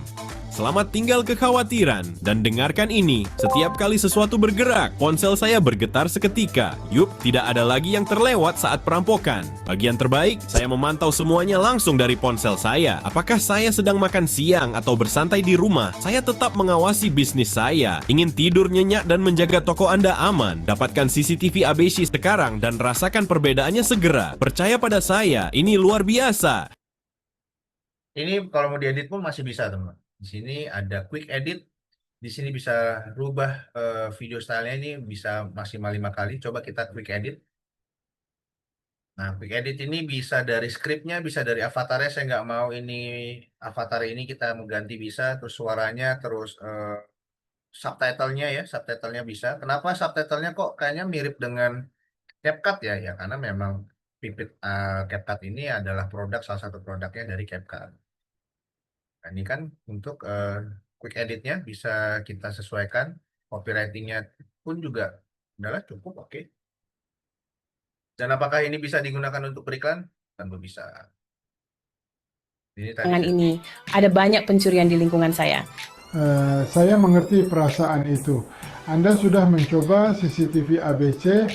Selamat tinggal kekhawatiran dan dengarkan ini. Setiap kali sesuatu bergerak, ponsel saya bergetar seketika. Yup, tidak ada lagi yang terlewat saat perampokan. Bagian terbaik, saya memantau semuanya langsung dari ponsel saya. Apakah saya sedang makan siang atau bersantai di rumah, saya tetap mengawasi bisnis saya. Ingin tidur nyenyak dan menjaga toko Anda aman? Dapatkan CCTV ABC sekarang dan rasakan perbedaannya segera. Percaya pada saya, ini luar biasa. ini kalau mau diedit pun masih bisa teman. Di sini ada quick edit. Di sini bisa rubah video stylenya, ini bisa maksimal 5 kali. Coba kita quick edit. Nah, quick edit ini bisa dari skripnya, bisa dari avatarnya. Saya nggak mau ini avatar ini kita mengganti, bisa. Terus suaranya, terus subtitlenya ya, subtitlenya bisa. Kenapa subtitlenya kok kayaknya mirip dengan CapCut ya? Ya karena memang Pipit CapCut ini adalah salah satu produknya dari CapCut. Nah, ini kan untuk quick editnya bisa kita sesuaikan, copywritingnya pun juga adalah cukup oke. Dan apakah ini bisa digunakan untuk beriklan? Tentu bisa. Ini tadi Ini ada banyak pencurian di lingkungan saya. Saya mengerti perasaan itu. Anda sudah mencoba CCTV ABC.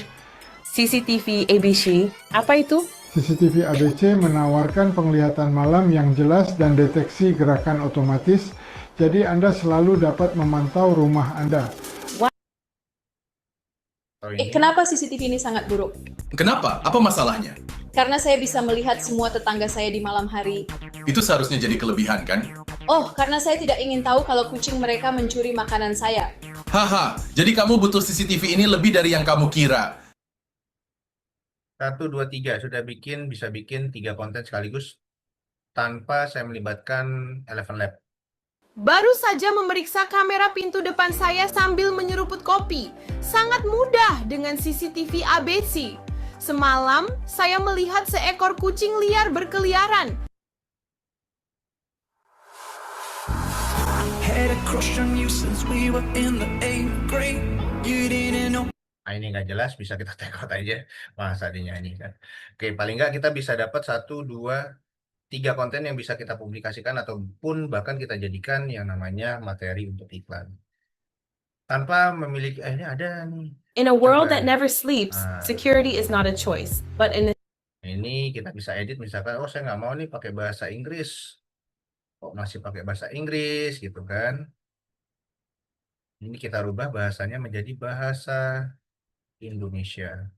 CCTV ABC, apa itu? CCTV ABC menawarkan penglihatan malam yang jelas dan deteksi gerakan otomatis, jadi Anda selalu dapat memantau rumah Anda. Kenapa CCTV ini sangat buruk? Kenapa? Apa masalahnya? Karena saya bisa melihat semua tetangga saya di malam hari. Itu seharusnya jadi kelebihan, kan? Oh, karena saya tidak ingin tahu kalau kucing mereka mencuri makanan saya. Haha, jadi kamu butuh CCTV ini lebih dari yang kamu kira. 1, 2, 3 sudah bisa bikin 3 konten sekaligus tanpa saya melibatkan Eleven Lab. Baru saja memeriksa kamera pintu depan saya sambil menyeruput kopi. Sangat mudah dengan CCTV ABC. Semalam, saya melihat seekor kucing liar berkeliaran. Nah, ini nggak jelas, bisa kita take out aja. Masa dinyanyikan. Oke, paling nggak kita bisa dapat 1, 2, 3 konten yang bisa kita publikasikan ataupun bahkan kita jadikan yang namanya materi untuk iklan. Tanpa memiliki, ini ada nih. In a world Coba that ya. never sleeps, security is not a choice, but an Ini kita bisa edit misalkan, oh saya nggak mau nih pakai bahasa Inggris. Kok masih pakai bahasa Inggris gitu kan. Ini kita rubah bahasanya menjadi bahasa Indonesia.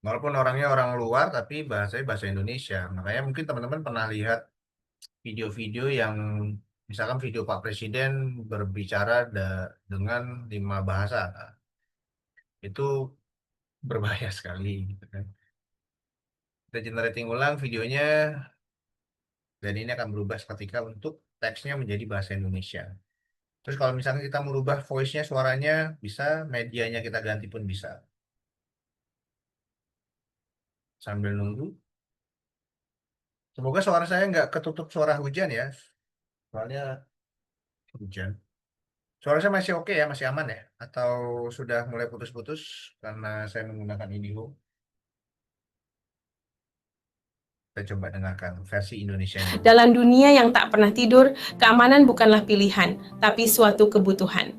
Walaupun orangnya orang luar, tapi bahasanya bahasa Indonesia. Makanya mungkin teman-teman pernah lihat video-video yang misalkan video Pak Presiden berbicara dengan 5 bahasa. Itu berbahaya sekali gitu kan. Kita generating ulang videonya dan ini akan berubah seketika untuk teksnya menjadi bahasa Indonesia. Terus kalau misalnya kita merubah voice-nya, suaranya bisa, medianya kita ganti pun bisa. Sambil nunggu. Semoga suara saya nggak ketutup suara hujan ya. Soalnya hujan. Suara saya masih oke ya, masih aman ya? Atau sudah mulai putus-putus karena saya menggunakan IndiHome? Kita coba dengarkan versi Indonesia. Dalam dunia yang tak pernah tidur, keamanan bukanlah pilihan, tapi suatu kebutuhan.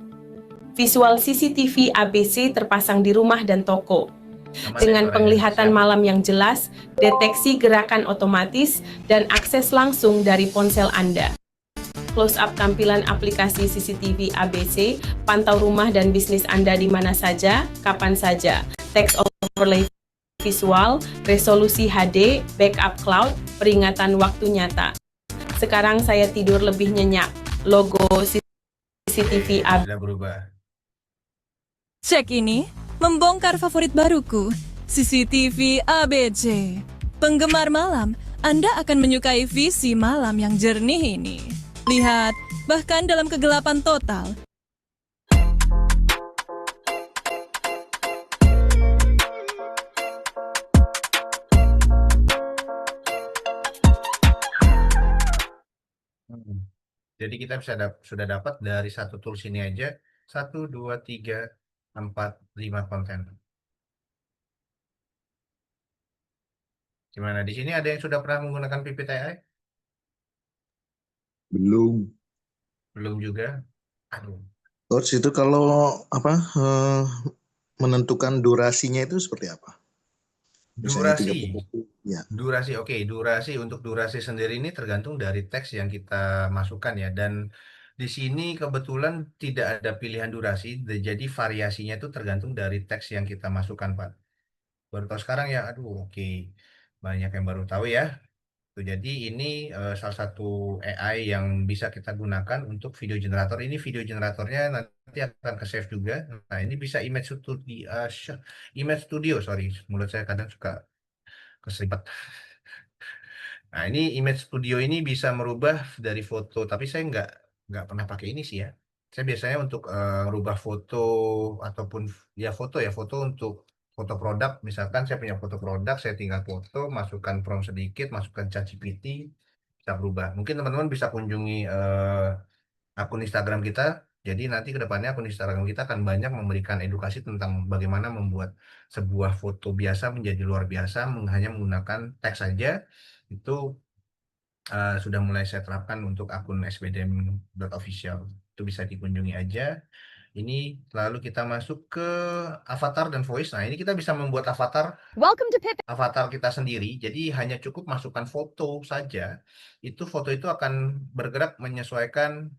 Visual CCTV ABC terpasang di rumah dan toko. Aman ya Dengan suaranya? penglihatan Siap. malam yang jelas, deteksi gerakan otomatis, dan akses langsung dari ponsel Anda. Close up tampilan aplikasi CCTV ABC, pantau rumah dan bisnis Anda di mana saja, kapan saja. Text overlay visual, resolusi HD, backup cloud, peringatan waktu nyata. Sekarang saya tidur lebih nyenyak. Logo CCTV ABC. Sudah berubah. Cek ini, membongkar favorit baruku, CCTV ABC. Penggemar malam, Anda akan menyukai visi malam yang jernih ini. Lihat, bahkan dalam kegelapan total, Jadi kita bisa sudah dapat dari satu tools ini aja 1, 2, 3, 4, 5 konten. Gimana di sini ada yang sudah pernah menggunakan Pipit AI? Belum. Belum juga. Aduh. Coach, itu kalau menentukan durasinya itu seperti apa? Misalnya Durasi. 30 detik. Ya. Durasi, oke. Untuk durasi sendiri ini tergantung dari teks yang kita masukkan ya. Dan di sini kebetulan tidak ada pilihan durasi, jadi variasinya itu tergantung dari teks yang kita masukkan, Pak. Baru tahu sekarang ya, aduh, oke. Banyak yang baru tahu ya. Jadi ini salah satu AI yang bisa kita gunakan untuk video generator. Ini video generatornya nanti akan ke save juga. Nah ini bisa image studio, sorry, mulut saya kadang suka keselipet. Nah ini image studio ini bisa merubah dari foto, tapi saya nggak pernah pakai ini sih ya. Saya biasanya untuk merubah foto ataupun foto untuk foto produk. Misalkan saya punya foto produk, saya tinggal foto, masukkan prompt sedikit, masukkan ChatGPT, bisa berubah. Mungkin teman-teman bisa kunjungi akun Instagram kita. Jadi nanti ke depannya akun Instagram kita akan banyak memberikan edukasi tentang bagaimana membuat sebuah foto biasa menjadi luar biasa hanya menggunakan teks saja. Itu sudah mulai saya terapkan untuk akun sbdm.official. Itu bisa dikunjungi aja. Ini lalu kita masuk ke avatar dan voice. Nah, ini kita bisa membuat avatar. Welcome to Pip. Avatar kita sendiri. Jadi hanya cukup masukkan foto saja. Foto itu akan bergerak menyesuaikan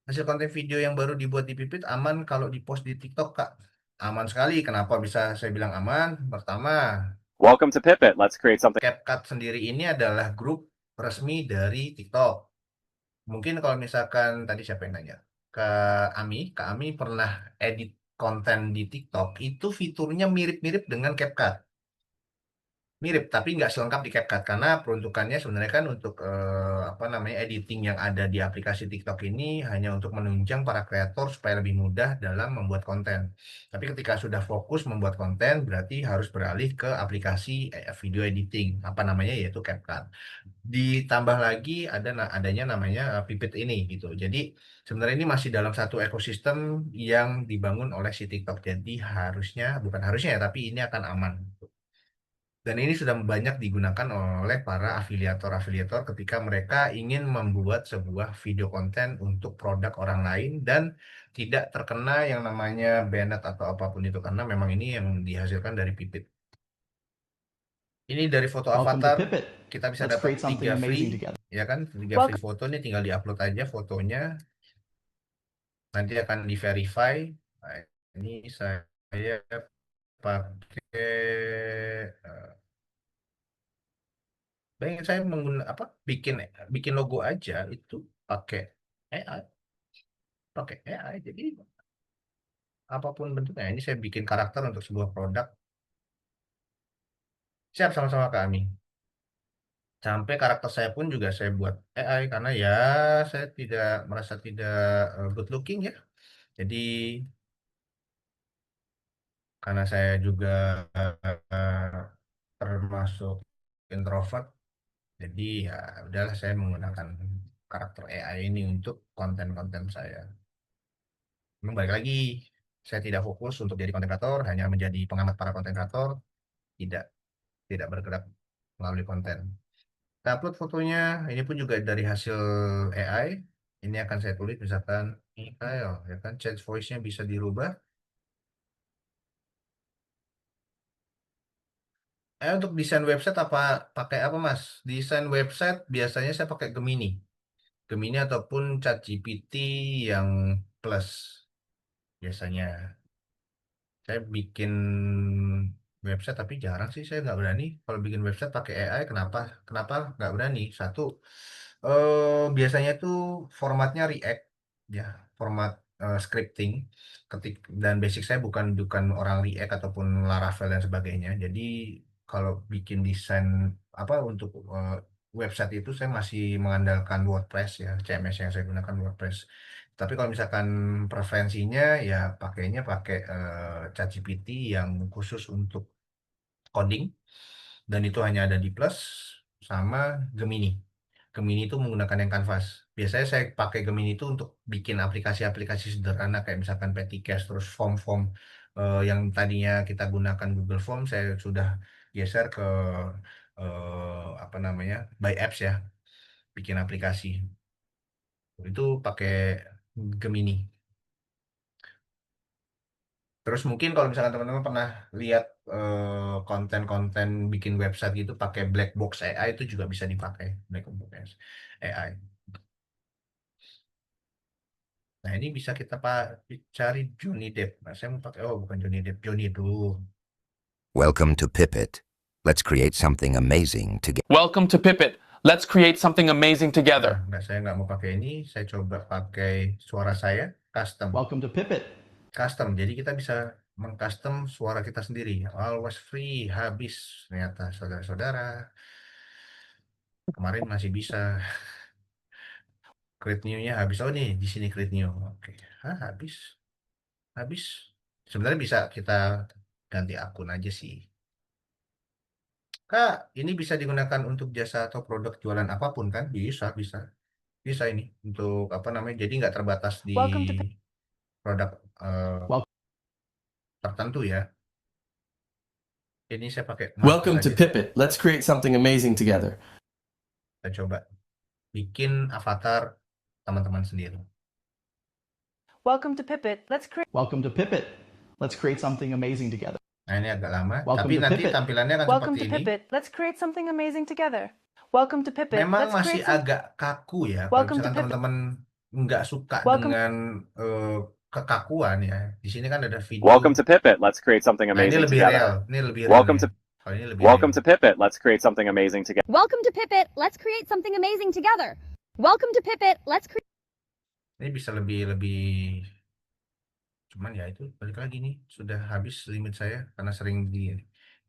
hasil konten video yang baru dibuat di Pipit. Aman kalau dipost di TikTok, Kak. Aman sekali. Kenapa bisa saya bilang aman? Pertama, Welcome to Pipit. Let's create something. CapCut sendiri ini adalah grup resmi dari TikTok. Mungkin kalau misalkan tadi siapa yang nanya? Kak Ami pernah edit konten di TikTok, itu fiturnya mirip-mirip dengan CapCut. Mirip, tapi nggak selengkap di CapCut karena peruntukannya sebenarnya kan untuk editing yang ada di aplikasi TikTok ini hanya untuk menunjang para kreator supaya lebih mudah dalam membuat konten. Tapi ketika sudah fokus membuat konten, berarti harus beralih ke aplikasi video editing, yaitu CapCut. Ditambah lagi adanya namanya Pipit ini gitu. Jadi sebenarnya ini masih dalam satu ekosistem yang dibangun oleh si TikTok. Jadi bukan harusnya ya, tapi ini akan aman. Dan ini sudah banyak digunakan oleh para afiliator-afiliator ketika mereka ingin membuat sebuah video konten untuk produk orang lain dan tidak terkena yang namanya banned atau apapun itu karena memang ini yang dihasilkan dari Pipit. Ini dari foto avatar kita bisa dapat 3 free, ya kan? 3 free foto ini tinggal diupload aja fotonya. nanti akan di-verify. Nah, ini saya pakai saya bikin bikin logo aja itu pakai AI, jadi apapun bentuknya. Ini saya bikin karakter untuk sebuah produk. Siap, sama-sama kami. Sampai karakter saya pun juga saya buat AI karena ya saya tidak merasa tidak good looking ya. Jadi karena saya juga termasuk introvert, jadi ya udahlah saya menggunakan karakter AI ini untuk konten-konten saya. Memang balik lagi, saya tidak fokus untuk jadi konten kreator, hanya menjadi pengamat para konten kreator, tidak tidak bergerak melalui konten. Saya upload fotonya, ini pun juga dari hasil AI. Ini akan saya tulis misalkan Mikael, ya kan, chat voice-nya bisa dirubah. Untuk desain website pakai apa Mas? Desain website biasanya saya pakai Gemini ataupun ChatGPT yang plus biasanya. Saya bikin website tapi jarang sih, saya nggak berani kalau bikin website pakai AI. Kenapa nggak berani? Satu, biasanya tuh formatnya React ya, format scripting. Dan basic saya bukan bukan orang React ataupun Laravel dan sebagainya. Jadi kalau bikin desain untuk website itu saya masih mengandalkan WordPress ya, CMS yang saya gunakan WordPress. Tapi kalau misalkan preferensinya ya pakai ChatGPT yang khusus untuk coding, dan itu hanya ada di Plus, sama Gemini. Gemini itu menggunakan yang Canvas. Biasanya saya pakai Gemini itu untuk bikin aplikasi-aplikasi sederhana kayak misalkan Pettycast, terus form-form yang tadinya kita gunakan Google Form, saya sudah geser ke by apps ya, bikin aplikasi. Itu pakai Gemini. Terus mungkin kalau misalkan teman-teman pernah lihat konten-konten bikin website gitu pakai black box AI, itu juga bisa dipakai black box AI. Nah, ini bisa kita cari Johnny Depp. Nah, saya mau pakai bukan Johnny Depp, Johnny dulu. Welcome to Pipit. Let's create something amazing together. Welcome to Pipit. Let's create something amazing together. Nah, saya nggak mau pakai ini. Saya coba pakai suara saya custom. Welcome to Pipit. Custom. Jadi kita bisa mengcustom suara kita sendiri. Always free, habis ternyata saudara-saudara. Kemarin masih bisa. Create new-nya habis. Oh nih, di sini create new. Oke. Habis. Sebenarnya bisa kita ganti akun aja sih. Kak, ini bisa digunakan untuk jasa atau produk jualan apapun kan? Bisa ini untuk jadi nggak terbatas di produk tertentu ya. Ini saya pakai Welcome to saja. Pipit. Let's create something amazing together. Kita coba bikin avatar teman-teman sendiri. Welcome to Pipit. Welcome to Pipit. Let's create something amazing together. Nah, ini agak lama, Welcome tapi to nanti Pipit. tampilannya akan Welcome seperti to ini. Pipit. Let's create something amazing together. Welcome to Pipit. Memang Let's masih create some- agak kaku ya. Kalau Welcome to misalkan Pipit. teman-teman nggak suka Welcome- dengan kekakuan ya. Di sini kan ada video. Welcome to Pipit. Let's create something Nah, ini amazing lebih together. real. Ini lebih real. Welcome ya. to Kalau ini lebih Welcome real. to Pipit. Let's create something amazing together. Welcome to Pipit. Let's create something amazing together. Welcome to Pipit. Let's create Ini bisa lebih cuman ya itu balik lagi nih, sudah habis limit saya karena sering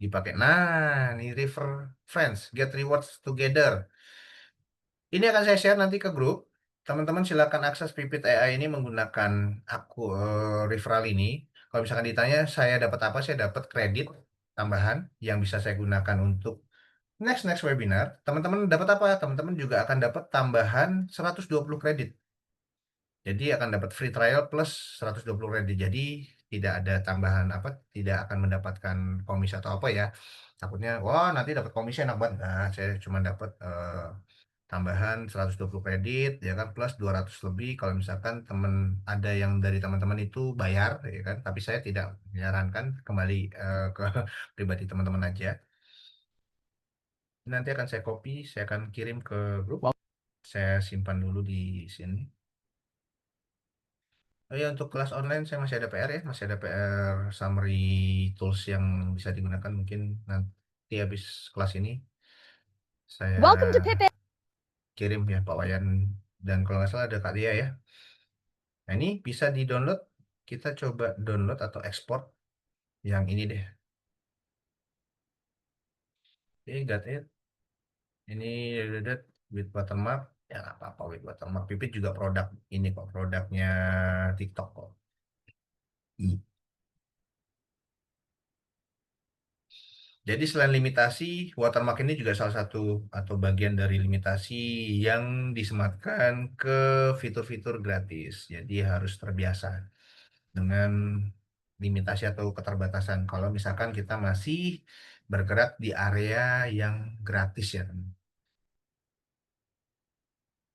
dipakai. Nah, ini refer friends, get rewards together. Ini akan saya share nanti ke grup. Teman-teman silakan akses Pipit AI ini menggunakan referral ini. Kalau misalkan ditanya saya dapat apa, saya dapat kredit tambahan yang bisa saya gunakan untuk next webinar. Teman-teman dapat apa? Teman-teman juga akan dapat tambahan 120 kredit. Jadi akan dapat free trial plus 120 kredit. Jadi tidak ada tambahan tidak akan mendapatkan komisi atau apa ya. Takutnya wah nanti dapat komisi enak banget. Nah, saya cuma dapat tambahan 120 kredit ya kan, plus 200 lebih kalau misalkan ada yang dari teman-teman itu bayar ya kan. Tapi saya tidak menyarankan, kembali ke pribadi teman-teman aja. Nanti akan saya copy, saya akan kirim ke grup. Saya simpan dulu di sini. Oh ya, untuk kelas online saya masih ada PR ya, masih ada PR summary tools yang bisa digunakan mungkin nanti habis kelas ini saya Welcome to Pipit. kirim ya Pak Wayan dan kalau nggak salah ada Kak Dia ya. Nah ini bisa di-download, kita coba download atau ekspor yang ini deh. Got it. Ini with watermark, ya nggak apa-apa with watermark. Pipit juga produk ini kok, produknya TikTok kok. Jadi selain limitasi, watermark ini juga salah satu atau bagian dari limitasi yang disematkan ke fitur-fitur gratis. Jadi harus terbiasa dengan limitasi atau keterbatasan. Kalau misalkan kita masih bergerak di area yang gratis ya.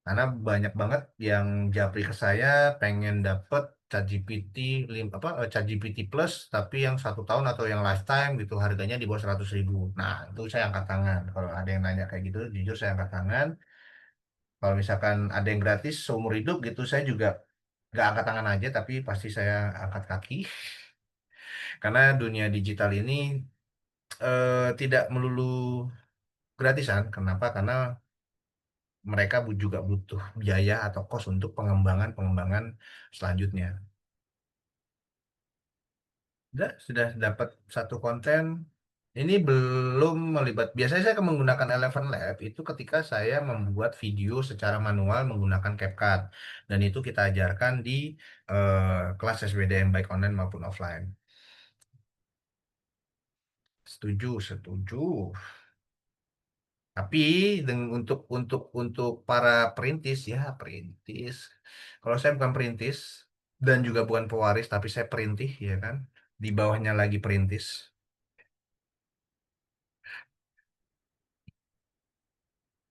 Karena banyak banget yang japri ke saya pengen dapet ChatGPT ChatGPT Plus tapi yang 1 tahun atau yang lifetime gitu harganya di bawah 100.000. Nah itu saya angkat tangan. Kalau ada yang nanya kayak gitu, jujur saya angkat tangan. Kalau misalkan ada yang gratis seumur hidup gitu, saya juga nggak angkat tangan aja, tapi pasti saya angkat kaki. Karena dunia digital ini tidak melulu gratisan. Kenapa? Karena mereka juga butuh biaya atau kos untuk pengembangan selanjutnya. Sudah dapat satu konten. Ini belum biasanya saya akan menggunakan Eleven Lab itu ketika saya membuat video secara manual menggunakan CapCut. Dan itu kita ajarkan di kelas SBDM baik online maupun offline. Setuju, setuju. Tapi untuk para perintis ya perintis. Kalau saya bukan perintis dan juga bukan pewaris, tapi saya perintih ya kan. Di bawahnya lagi perintis.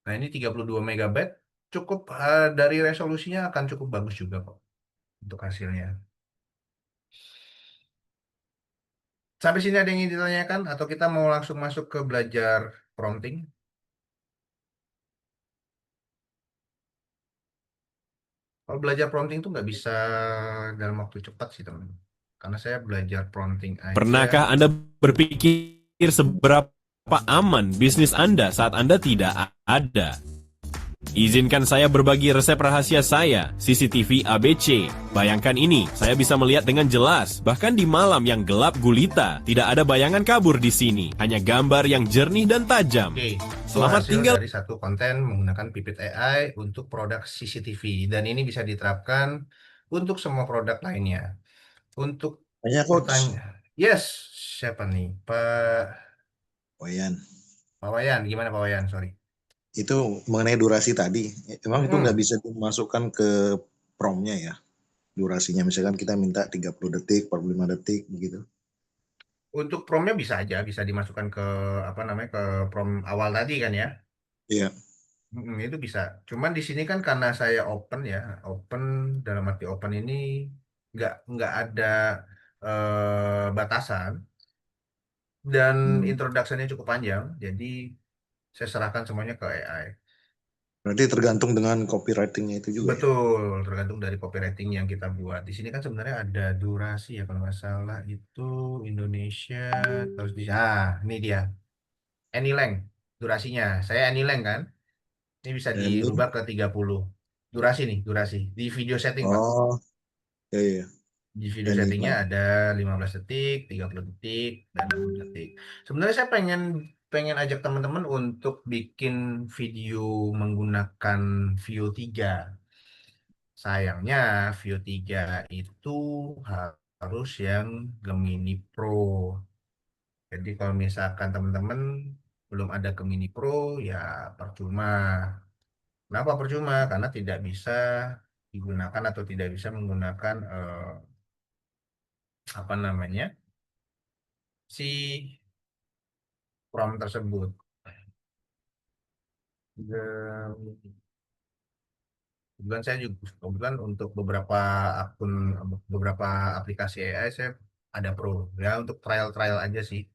Nah ini 32 megabyte cukup dari resolusinya akan cukup bagus juga kok untuk hasilnya. Sampai sini ada yang ingin ditanyakan atau kita mau langsung masuk ke belajar prompting? Kalau belajar prompting tuh nggak bisa dalam waktu cepat sih teman. Karena saya belajar prompting aja. Pernahkah Anda berpikir seberapa aman bisnis Anda saat Anda tidak ada? Izinkan saya berbagi resep rahasia saya, CCTV ABC. Bayangkan ini, saya bisa melihat dengan jelas, bahkan di malam yang gelap gulita. Tidak ada bayangan kabur di sini, hanya gambar yang jernih dan tajam. Oke, Selamat hasil tinggal. dari satu konten menggunakan Pipit AI untuk produk CCTV dan ini bisa diterapkan untuk semua produk lainnya. Untuk pertanyaan, yes, siapa nih, Pak Wayan. Pak Wayan, gimana Pak Wayan? Sorry. Itu mengenai durasi tadi, emang itu nggak bisa dimasukkan ke promnya ya? Durasinya misalkan kita minta 30 detik, 45 detik begitu. Untuk promnya bisa aja, bisa dimasukkan ke ke prom awal tadi kan ya? Iya. Itu bisa. Cuman di sini kan karena saya open ya, open dalam arti open ini nggak ada batasan dan introduction-nya cukup panjang, jadi saya serahkan semuanya ke AI. Berarti tergantung dengan copywriting-nya itu juga. Betul, tergantung dari copywriting yang kita buat. Di sini kan sebenarnya ada durasi ya kalau nggak salah itu Indonesia terus ini dia any length durasinya. Saya any length kan. Ini bisa dirubah ke 30. Durasi nih, durasi. Di video setting, Pak. Oh, iya, iya. Di video settingnya ada 15 detik, 30 detik, dan 60 detik. Sebenarnya saya pengen ajak teman-teman untuk bikin video menggunakan View 3. Sayangnya View 3 itu harus yang Gemini Pro. Jadi kalau misalkan teman-teman belum ada Gemini Pro, ya percuma. Kenapa percuma? Karena tidak bisa digunakan atau tidak bisa menggunakan si prompt tersebut. Kebetulan saya juga untuk beberapa aplikasi AI saya ada Pro ya untuk trial aja sih.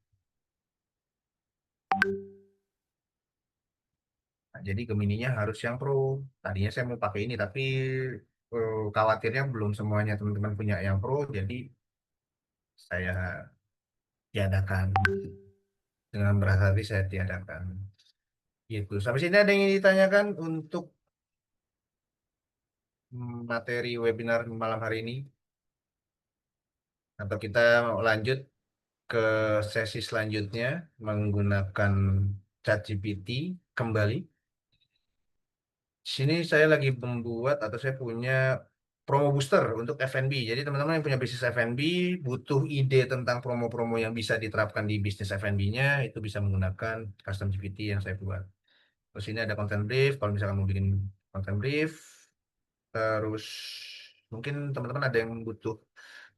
Nah, jadi Gemininya harus yang Pro. Tadinya saya mau pakai ini tapi khawatirnya belum semuanya teman-teman punya yang pro, jadi saya tiadakan. Dengan berat hati saya tiadakan. Gitu. Sampai sini ada yang ingin ditanyakan untuk materi webinar malam hari ini? Atau kita mau lanjut ke sesi selanjutnya menggunakan ChatGPT kembali? Sini saya lagi membuat atau saya punya promo booster untuk F&B. Jadi teman-teman yang punya bisnis F&B butuh ide tentang promo-promo yang bisa diterapkan di bisnis F&B-nya, itu bisa menggunakan custom GPT yang saya buat. Terus ini ada content brief, kalau misalkan mau bikin content brief. Terus mungkin teman-teman ada yang butuh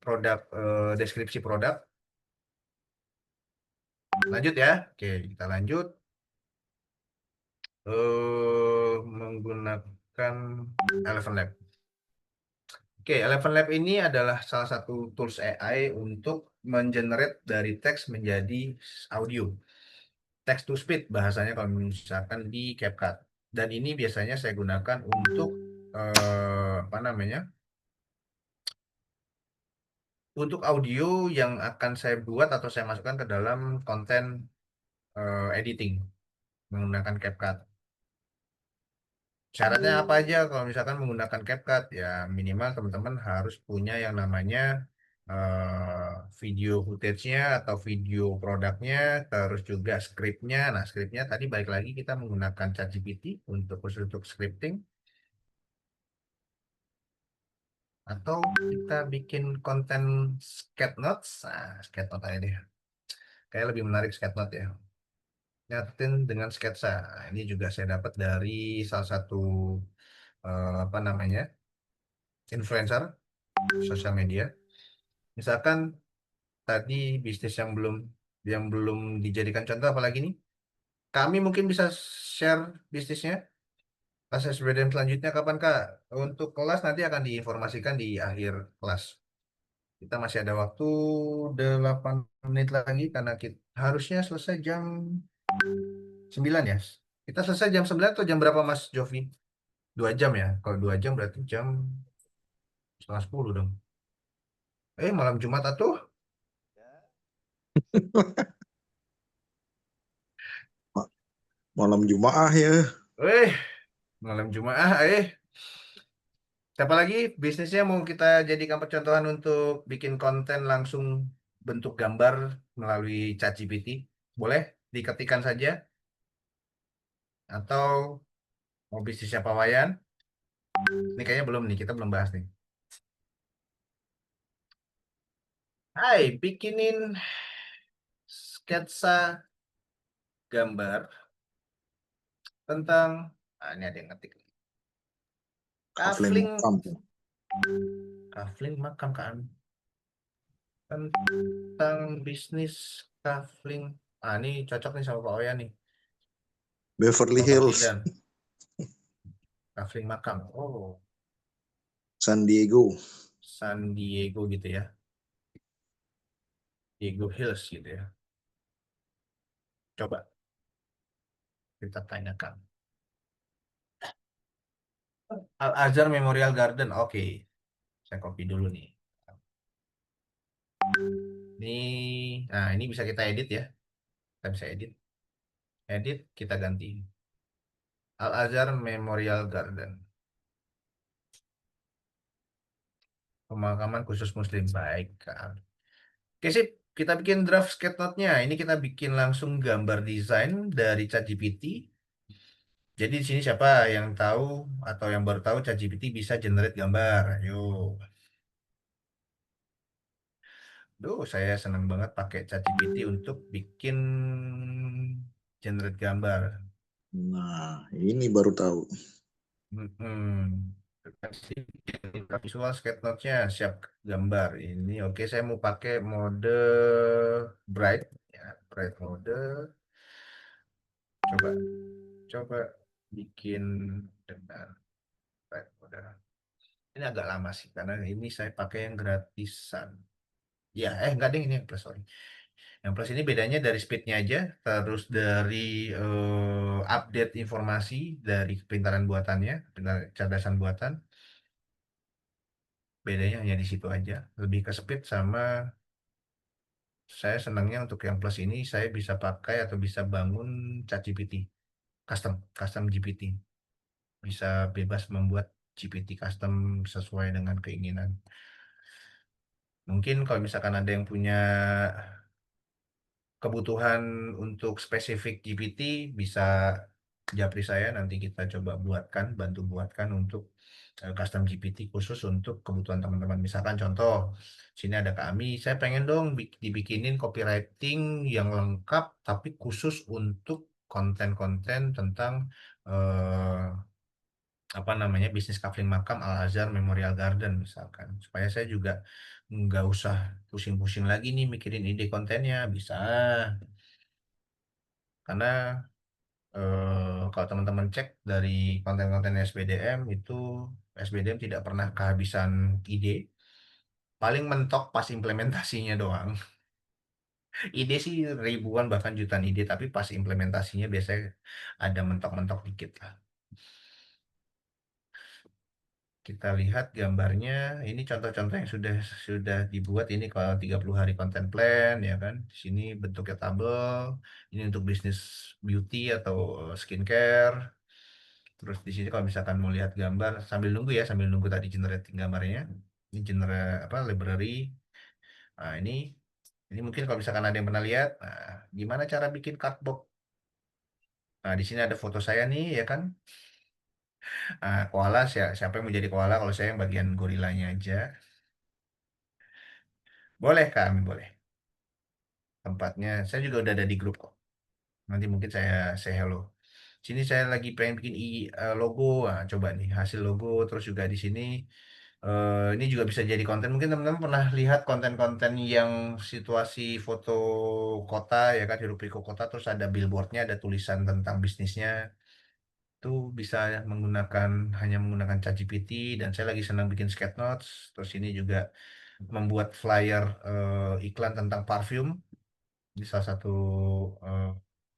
produk, deskripsi produk. Lanjut ya. Oke, kita lanjut. Menggunakan Eleven Lab. Oke, Eleven Lab ini adalah salah satu tools AI untuk mengenerate dari teks menjadi audio. Text to speech bahasanya kalau misalkan di CapCut. Dan ini biasanya saya gunakan untuk apa namanya? Untuk audio yang akan saya buat atau saya masukkan ke dalam konten editing menggunakan CapCut. Syaratnya apa aja kalau misalkan menggunakan CapCut? Ya minimal teman-teman harus punya yang namanya video footage-nya atau video produknya, terus juga skripnya. Nah, skripnya tadi balik lagi kita menggunakan ChatGPT untuk khusus untuk scripting. Atau kita bikin konten sketnotes. Nah, sketnote aja deh. Kayak lebih menarik sketnote ya. Nyatin dengan sketsa. Nah, ini juga saya dapat dari salah satu apa namanya influencer sosial media. Misalkan tadi bisnis yang belum dijadikan contoh, apalagi nih kami mungkin bisa share bisnisnya pas SBDM selanjutnya kapan Kak? Untuk kelas nanti akan diinformasikan di akhir kelas. Kita masih ada waktu 8 menit lagi karena kita harusnya selesai jam 9 ya. Kita selesai jam 9 atau jam berapa Mas Jovi? 2 jam ya. Kalau 2 jam berarti jam setengah 10 dong. Malam Jumat atuh. Malam Jumaah ya. Malam Jumat. Siapa lagi bisnisnya mau kita jadikan percontohan untuk bikin konten langsung bentuk gambar melalui ChatGPT? Boleh diketikkan saja. Atau mau bisnisnya Pak Wayan? Ini kayaknya belum nih, kita belum bahas nih. Hai, bikinin sketsa gambar tentang, ini ada yang ngetik. Kafling makam kan? Tentang bisnis kafling. Ini cocok nih sama Pak Oya nih. Beverly Hills. Kafling makam. Oh. San Diego gitu ya. Diego Hills gitu ya. Coba kita tanyakan. Al-Azhar Memorial Garden. Oke. Saya copy dulu nih. Ini bisa kita edit ya. Kita bisa edit. Edit, kita ganti. Al-Azhar Memorial Garden. Pemakaman khusus Muslim. Baik, kan. Oke, sip. Kita bikin draft sketnote-nya. Ini kita bikin langsung gambar desain dari ChatGPT. Jadi di sini siapa yang tahu atau yang baru tahu ChatGPT bisa generate gambar. Ayo. Saya senang banget pakai ChatGPT untuk bikin generate gambar. Nah, ini baru tahu. Visual sketnote-nya siap gambar. Ini oke, saya mau pakai mode bright ya, bright mode. Coba bikin dengan bright mode. Ini agak lama sih karena ini saya pakai yang gratisan. Ya, enggak ding, ini yang plus, sorry. Yang plus ini bedanya dari speednya aja, terus dari update informasi dari kepintaran buatannya, kecerdasan buatan. bedanya hanya di situ aja, lebih ke speed sama saya senangnya untuk yang plus ini saya bisa pakai atau bisa bangun ChatGPT, custom GPT. Bisa bebas membuat GPT custom sesuai dengan keinginan. Mungkin kalau misalkan ada yang punya kebutuhan untuk spesifik GPT, bisa japri saya, nanti kita coba bantu buatkan untuk custom GPT khusus untuk kebutuhan teman-teman. Misalkan contoh, sini ada kami, saya pengen dong dibikinin copywriting yang lengkap, tapi khusus untuk konten-konten tentang apa namanya bisnis kafling makam Al Azhar Memorial Garden misalkan, supaya saya juga nggak usah pusing-pusing lagi nih mikirin ide kontennya, bisa. Karena kalau teman-teman cek dari konten-konten SBDM itu, SBDM tidak pernah kehabisan ide, paling mentok pas implementasinya doang. Ide sih ribuan bahkan jutaan ide, tapi pas implementasinya biasanya ada mentok-mentok dikit lah. Kita lihat gambarnya, ini contoh-contoh yang sudah dibuat. Ini kalau 30 hari content plan ya kan. Di sini bentuknya tabel. Ini untuk bisnis beauty atau skincare. Terus di sini kalau misalkan mau lihat gambar sambil nunggu ya, sambil nunggu tadi generating gambarnya. Ini library. Nah, ini mungkin kalau misalkan ada yang pernah lihat, nah, gimana cara bikin cardboard. Nah, di sini ada foto saya nih ya kan. Koala, siapa yang mau jadi koala? Kalau saya yang bagian gorilanya aja. Boleh kami, boleh. Tempatnya, saya juga udah ada di grup kok. Nanti mungkin saya say hello. Sini saya lagi pengen bikin logo. Nah, coba nih hasil logo. Terus juga di sini ini juga bisa jadi konten. Mungkin teman-teman pernah lihat konten-konten yang situasi foto kota ya kan, hiruk pikuk kota. Terus ada billboardnya, ada tulisan tentang bisnisnya. Itu bisa hanya menggunakan ChatGPT. Dan saya lagi senang bikin sketch notes. Terus ini juga membuat flyer iklan tentang parfum di salah satu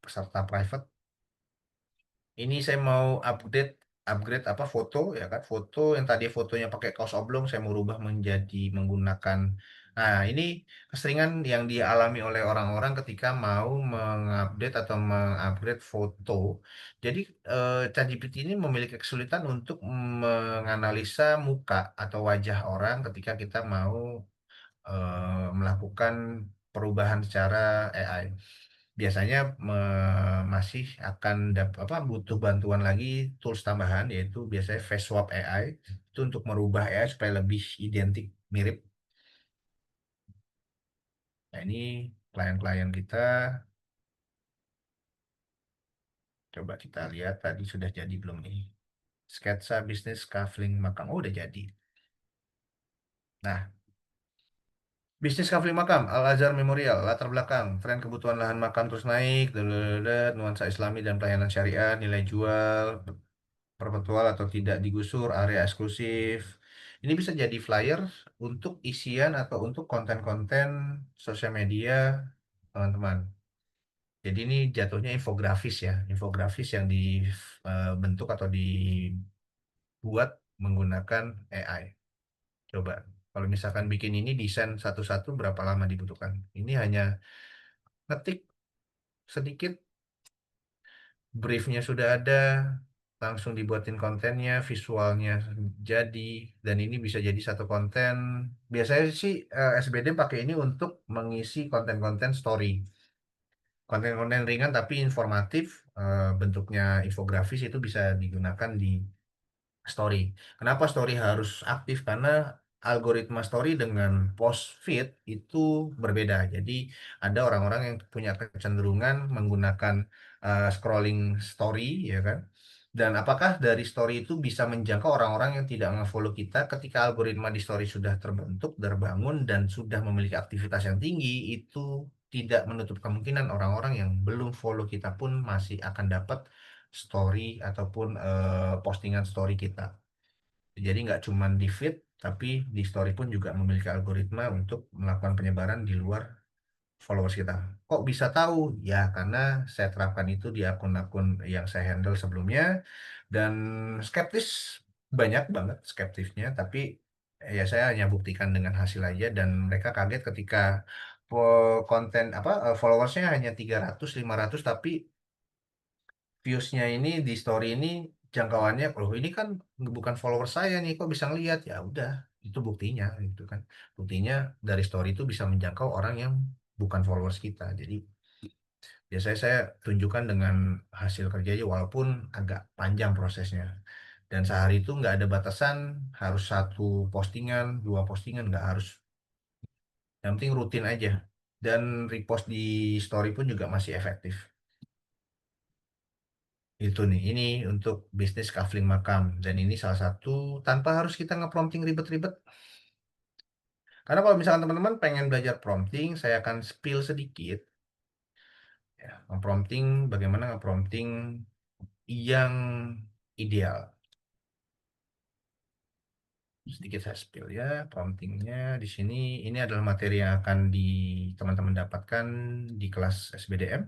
peserta private. Ini saya mau upgrade apa foto ya kan, foto yang tadi fotonya pakai kaos oblong saya mau rubah menjadi menggunakan. Nah, ini keseringan yang dialami oleh orang-orang ketika mau mengupdate atau mengupgrade foto. Jadi ChatGPT ini memiliki kesulitan untuk menganalisa muka atau wajah orang ketika kita mau melakukan perubahan secara AI. Biasanya masih akan butuh bantuan lagi, tools tambahan, yaitu biasanya face swap AI itu untuk merubah AI supaya lebih identik, mirip. Nah, ini klien-klien kita, coba kita lihat tadi sudah jadi belum nih, sketsa bisnis kafling makam. Oh, udah jadi. Nah, bisnis kafling makam Al Azhar Memorial, latar belakang tren kebutuhan lahan makam terus naik, nuansa Islami dan pelayanan syariah, nilai jual perpetual atau tidak digusur, area eksklusif. Ini bisa jadi flyer untuk isian atau untuk konten-konten sosial media teman-teman. Jadi ini jatuhnya infografis ya, infografis yang dibentuk atau dibuat menggunakan AI. Coba kalau misalkan bikin ini desain satu-satu berapa lama dibutuhkan? Ini hanya ngetik sedikit, briefnya sudah ada, langsung dibuatin kontennya, visualnya jadi, dan ini bisa jadi satu konten. Biasanya sih SBD pakai ini untuk mengisi konten-konten story. Konten-konten ringan tapi informatif, bentuknya infografis itu bisa digunakan di story. Kenapa story harus aktif? Karena algoritma story dengan post feed itu berbeda. Jadi ada orang-orang yang punya kecenderungan menggunakan scrolling story, ya kan? Dan apakah dari story itu bisa menjangkau orang-orang yang tidak nge-follow kita ketika algoritma di story sudah terbentuk, terbangun, dan sudah memiliki aktivitas yang tinggi, itu tidak menutup kemungkinan orang-orang yang belum follow kita pun masih akan dapat story ataupun postingan story kita. Jadi nggak cuma di feed, tapi di story pun juga memiliki algoritma untuk melakukan penyebaran di luar followers kita. Kok bisa tahu? Ya, karena saya terapkan itu di akun-akun yang saya handle sebelumnya. Dan skeptis, banyak banget skeptisnya, tapi Ya saya hanya buktikan dengan hasil aja dan mereka kaget ketika konten apa followersnya hanya 300 500 tapi viewsnya ini di story ini jangkauannya loh ini kan bukan follower saya nih kok bisa ngeliat ya udah itu buktinya gitu kan buktinya dari story itu bisa menjangkau orang yang bukan followers kita jadi biasanya saya tunjukkan dengan hasil kerja aja walaupun agak panjang prosesnya dan sehari itu nggak ada batasan harus satu postingan dua postingan nggak harus yang penting rutin aja dan repost di story pun juga masih efektif. Itu nih, ini untuk bisnis kafling makam. Dan ini salah satu tanpa harus kita nge-prompting ribet-ribet. Karena kalau misalkan teman-teman pengen belajar prompting, saya akan spill sedikit. Ya, nge-prompting, bagaimana nge-prompting yang ideal. Sedikit saya spill ya, promptingnya di sini. Ini adalah materi yang akan teman-teman dapatkan di kelas SBDM.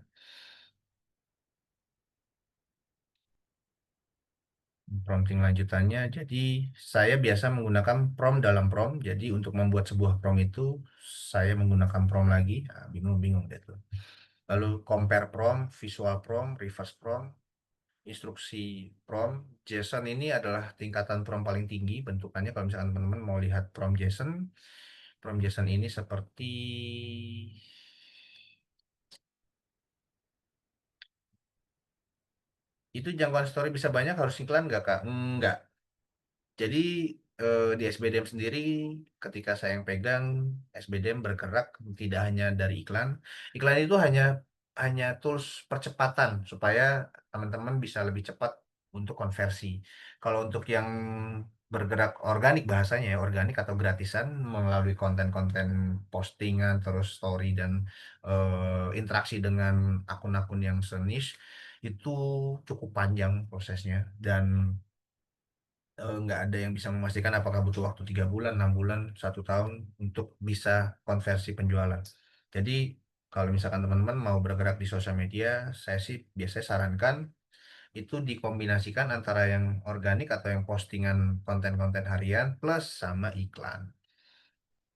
Prompting lanjutannya, jadi saya biasa menggunakan prompt dalam prompt. Jadi untuk membuat sebuah prompt itu, saya menggunakan prompt lagi. Nah, bingung-bingung deh tuh. Lalu compare prompt, visual prompt, reverse prompt, instruksi prompt. JSON ini adalah tingkatan prompt paling tinggi bentukannya. Kalau misalkan teman-teman mau lihat prompt JSON ini seperti itu jangkauan story bisa banyak harus iklan nggak Kak? Enggak. Jadi di SBDM sendiri ketika saya yang pegang SBDM bergerak tidak hanya dari iklan. Iklan itu hanya tools percepatan supaya teman-teman bisa lebih cepat untuk konversi. Kalau untuk yang bergerak organik bahasanya ya organik atau gratisan melalui konten-konten postingan terus story dan interaksi dengan akun-akun yang seniche itu cukup panjang prosesnya dan nggak ada yang bisa memastikan apakah butuh waktu 3 bulan, 6 bulan, 1 tahun untuk bisa konversi penjualan. Jadi kalau misalkan teman-teman mau bergerak di sosial media, saya sih biasanya sarankan itu dikombinasikan antara yang organik atau yang postingan konten-konten harian plus sama iklan.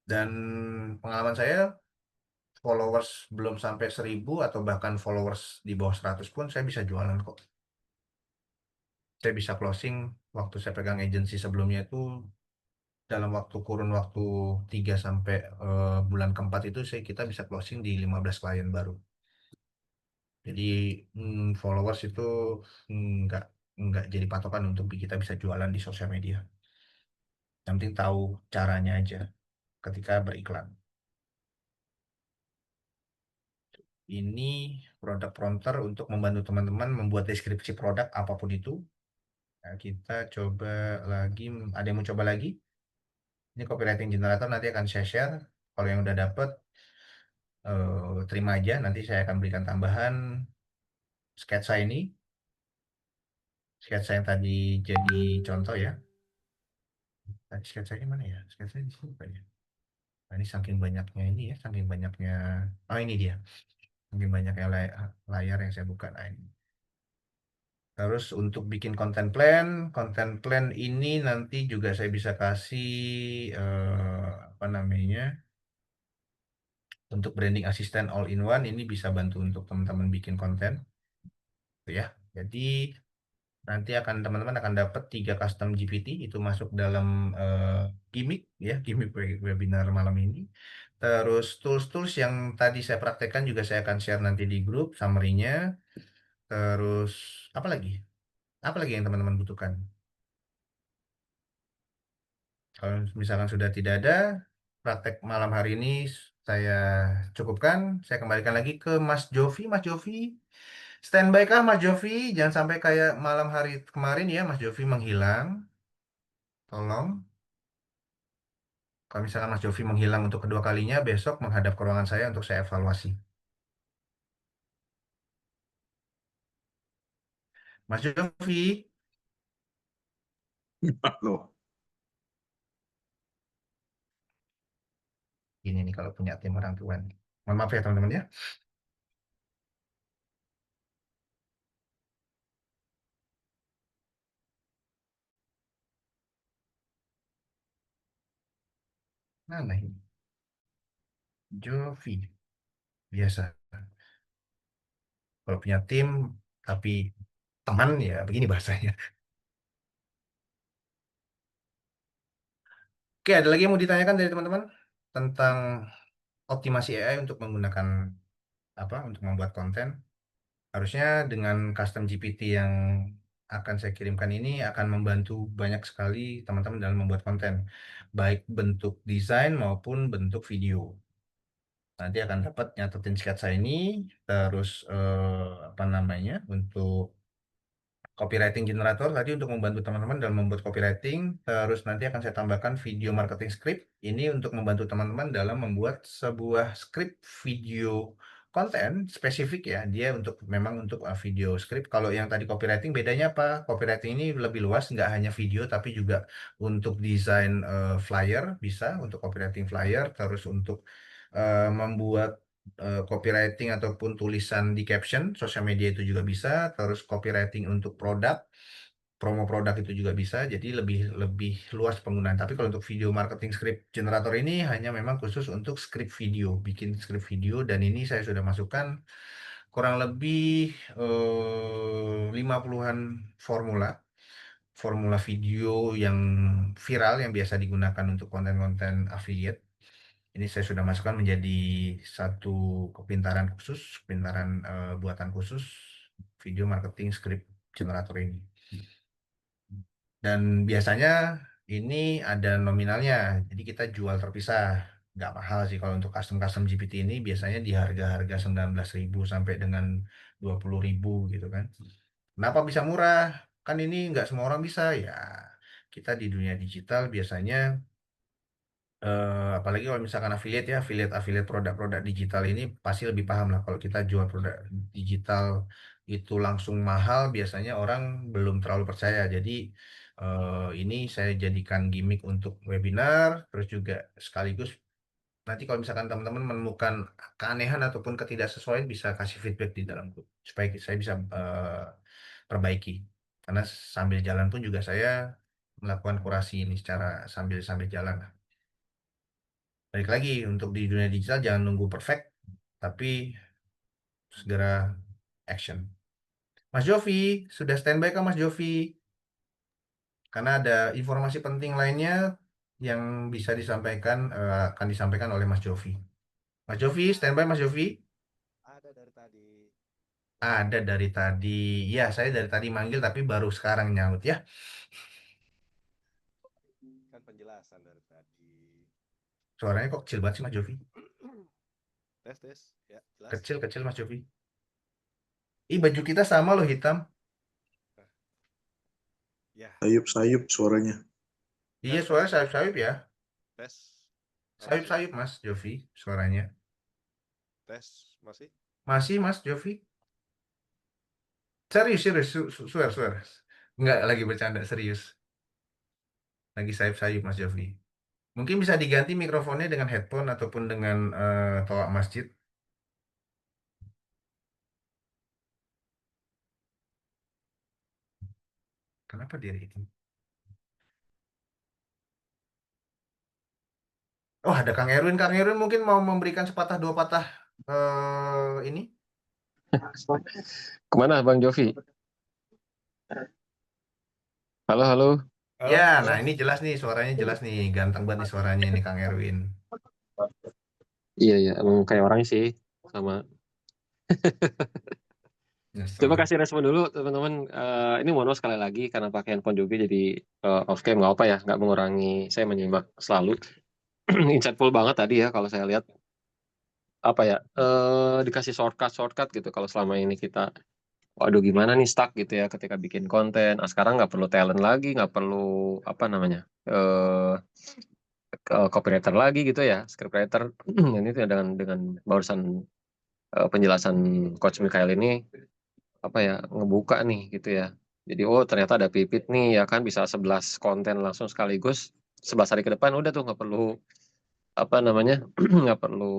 Dan pengalaman saya followers belum sampai 1.000 atau bahkan followers di bawah 100 pun saya bisa jualan kok. Saya bisa closing waktu saya pegang agensi sebelumnya itu dalam kurun waktu 3 sampai bulan keempat itu kita bisa closing di 15 klien baru. Jadi followers itu nggak nggak jadi patokan untuk kita bisa jualan di sosial media. Yang penting tahu caranya aja ketika beriklan. Ini produk prompter untuk membantu teman-teman membuat deskripsi produk apapun itu. Nah, kita coba lagi, ada yang mau coba lagi? Ini copywriting generator nanti akan saya share. Kalau yang udah dapet terima aja nanti saya akan berikan tambahan sketsa ini sketsa yang tadi jadi contoh ya tadi sketsanya mana ya sketsanya di sini bukan ya nah, ini saking banyaknya ini ya saking banyaknya oh ini dia saking banyaknya layar yang saya buka nah ini terus untuk bikin konten plan ini nanti juga saya bisa kasih apa namanya untuk branding assistant all in one ini bisa bantu untuk teman-teman bikin konten ya jadi nanti teman-teman akan dapat 3 custom GPT itu masuk dalam gimmick ya gimmick webinar malam ini. Terus tools-tools yang tadi saya praktekkan juga saya akan share nanti di grup summary-nya. Terus apa lagi? Apa lagi yang teman-teman butuhkan? Kalau misalkan sudah tidak ada praktek malam hari ini saya cukupkan. Saya kembalikan lagi ke Mas Jovi. Mas Jovi, standby kah Mas Jovi? Jangan sampai kayak malam hari kemarin ya Mas Jovi menghilang. Tolong. Kalau misalkan Mas Jovi menghilang untuk kedua kalinya, besok menghadap ke ruangan saya untuk saya evaluasi. Mas Jovi, Loh, ini nih kalau punya tim orang tua nih. Mohon maaf ya teman-teman ya. Mana ini? Jovi. Biasa. Kalau punya tim, tapi teman ya begini bahasanya. Oke, ada lagi yang mau ditanyakan dari teman-teman tentang optimasi AI untuk menggunakan untuk membuat konten? Harusnya dengan custom GPT yang akan saya kirimkan ini akan membantu banyak sekali teman-teman dalam membuat konten, baik bentuk desain maupun bentuk video. Nanti akan dapat nyatetin sketsa ini, terus untuk copywriting generator tadi untuk membantu teman-teman dalam membuat copywriting, terus nanti akan saya tambahkan video marketing script ini untuk membantu teman-teman dalam membuat sebuah script video konten spesifik ya, dia memang untuk video script. Kalau yang tadi copywriting bedanya apa? Copywriting ini lebih luas, nggak hanya video tapi juga untuk desain flyer bisa, untuk copywriting flyer, terus untuk membuat copywriting ataupun tulisan di caption sosial media itu juga bisa, terus copywriting untuk produk, promo produk itu juga bisa, jadi lebih luas penggunaan. Tapi kalau untuk video marketing script generator ini hanya memang khusus untuk script video, bikin script video, dan ini saya sudah masukkan kurang lebih 50-an formula video yang viral yang biasa digunakan untuk konten-konten affiliate. Ini saya sudah masukkan menjadi satu kepintaran khusus, buatan khusus video marketing script generator ini. Dan biasanya ini ada nominalnya, jadi kita jual terpisah. Nggak mahal sih kalau untuk custom GPT ini, biasanya di harga-harga 19.000 sampai dengan 20.000 gitu kan. Kenapa bisa murah? Kan ini nggak semua orang bisa ya. Kita di dunia digital biasanya apalagi kalau misalkan affiliate produk-produk digital ini pasti lebih paham lah, kalau kita jual produk digital itu langsung mahal, biasanya orang belum terlalu percaya. Jadi ini saya jadikan gimmick untuk webinar, terus juga sekaligus nanti kalau misalkan teman-teman menemukan keanehan ataupun ketidaksesuaian bisa kasih feedback di dalam grup supaya saya bisa perbaiki, karena sambil jalan pun juga saya melakukan kurasi ini secara sambil jalan. Balik lagi, untuk di dunia digital jangan nunggu perfect, tapi segera action. Mas Jovi, sudah standby kan Mas Jovi? Karena ada informasi penting lainnya yang bisa disampaikan, akan disampaikan oleh Mas Jovi. Mas Jovi, standby Mas Jovi? Ada dari tadi. Ada dari tadi. Ya, saya dari tadi manggil tapi baru sekarang nyaut ya. Kan penjelasan dari tadi. Suaranya kok kecil banget sih Mas Jovi? Tes. Ya, jelas. Kecil Mas Jovi. Ih, baju kita sama loh, hitam. Ya. Sayup-sayup suaranya. Iya, suaranya sayup-sayup ya. Tes. Sayup-sayup Mas Jovi suaranya. Tes, masih? Masih Mas Jovi. Serius. Swear. Enggak lagi bercanda, serius. Lagi sayup-sayup Mas Jovi. Mungkin bisa diganti mikrofonnya dengan headphone ataupun dengan toa masjid. Kenapa dia itu? Oh, ada Kang Erwin. Kang Erwin mungkin mau memberikan sepatah dua patah ini. Kemana Bang Jovi? Halo. Ya, nah ini jelas nih, suaranya jelas nih. Ganteng banget nih suaranya ini Kang Erwin. Iya, emang kayak orangnya sih, sama. Coba kasih respon dulu teman-teman. Ini mono sekali lagi karena pakai handphone juga, jadi off cam nggak apa ya, nggak mengurangi saya menyimak selalu. Insightful banget tadi ya kalau saya lihat. Apa ya, dikasih shortcut gitu kalau selama ini kita waduh gimana nih stuck gitu ya ketika bikin konten. Sekarang nggak perlu talent lagi, nggak perlu copywriter lagi gitu ya, scriptwriter. Ini tuh dengan barusan penjelasan Coach Mikael ini ngebuka nih gitu ya. Jadi ternyata ada Pipit nih ya kan, bisa 11 konten langsung sekaligus 11 hari ke depan, udah tuh nggak perlu nggak perlu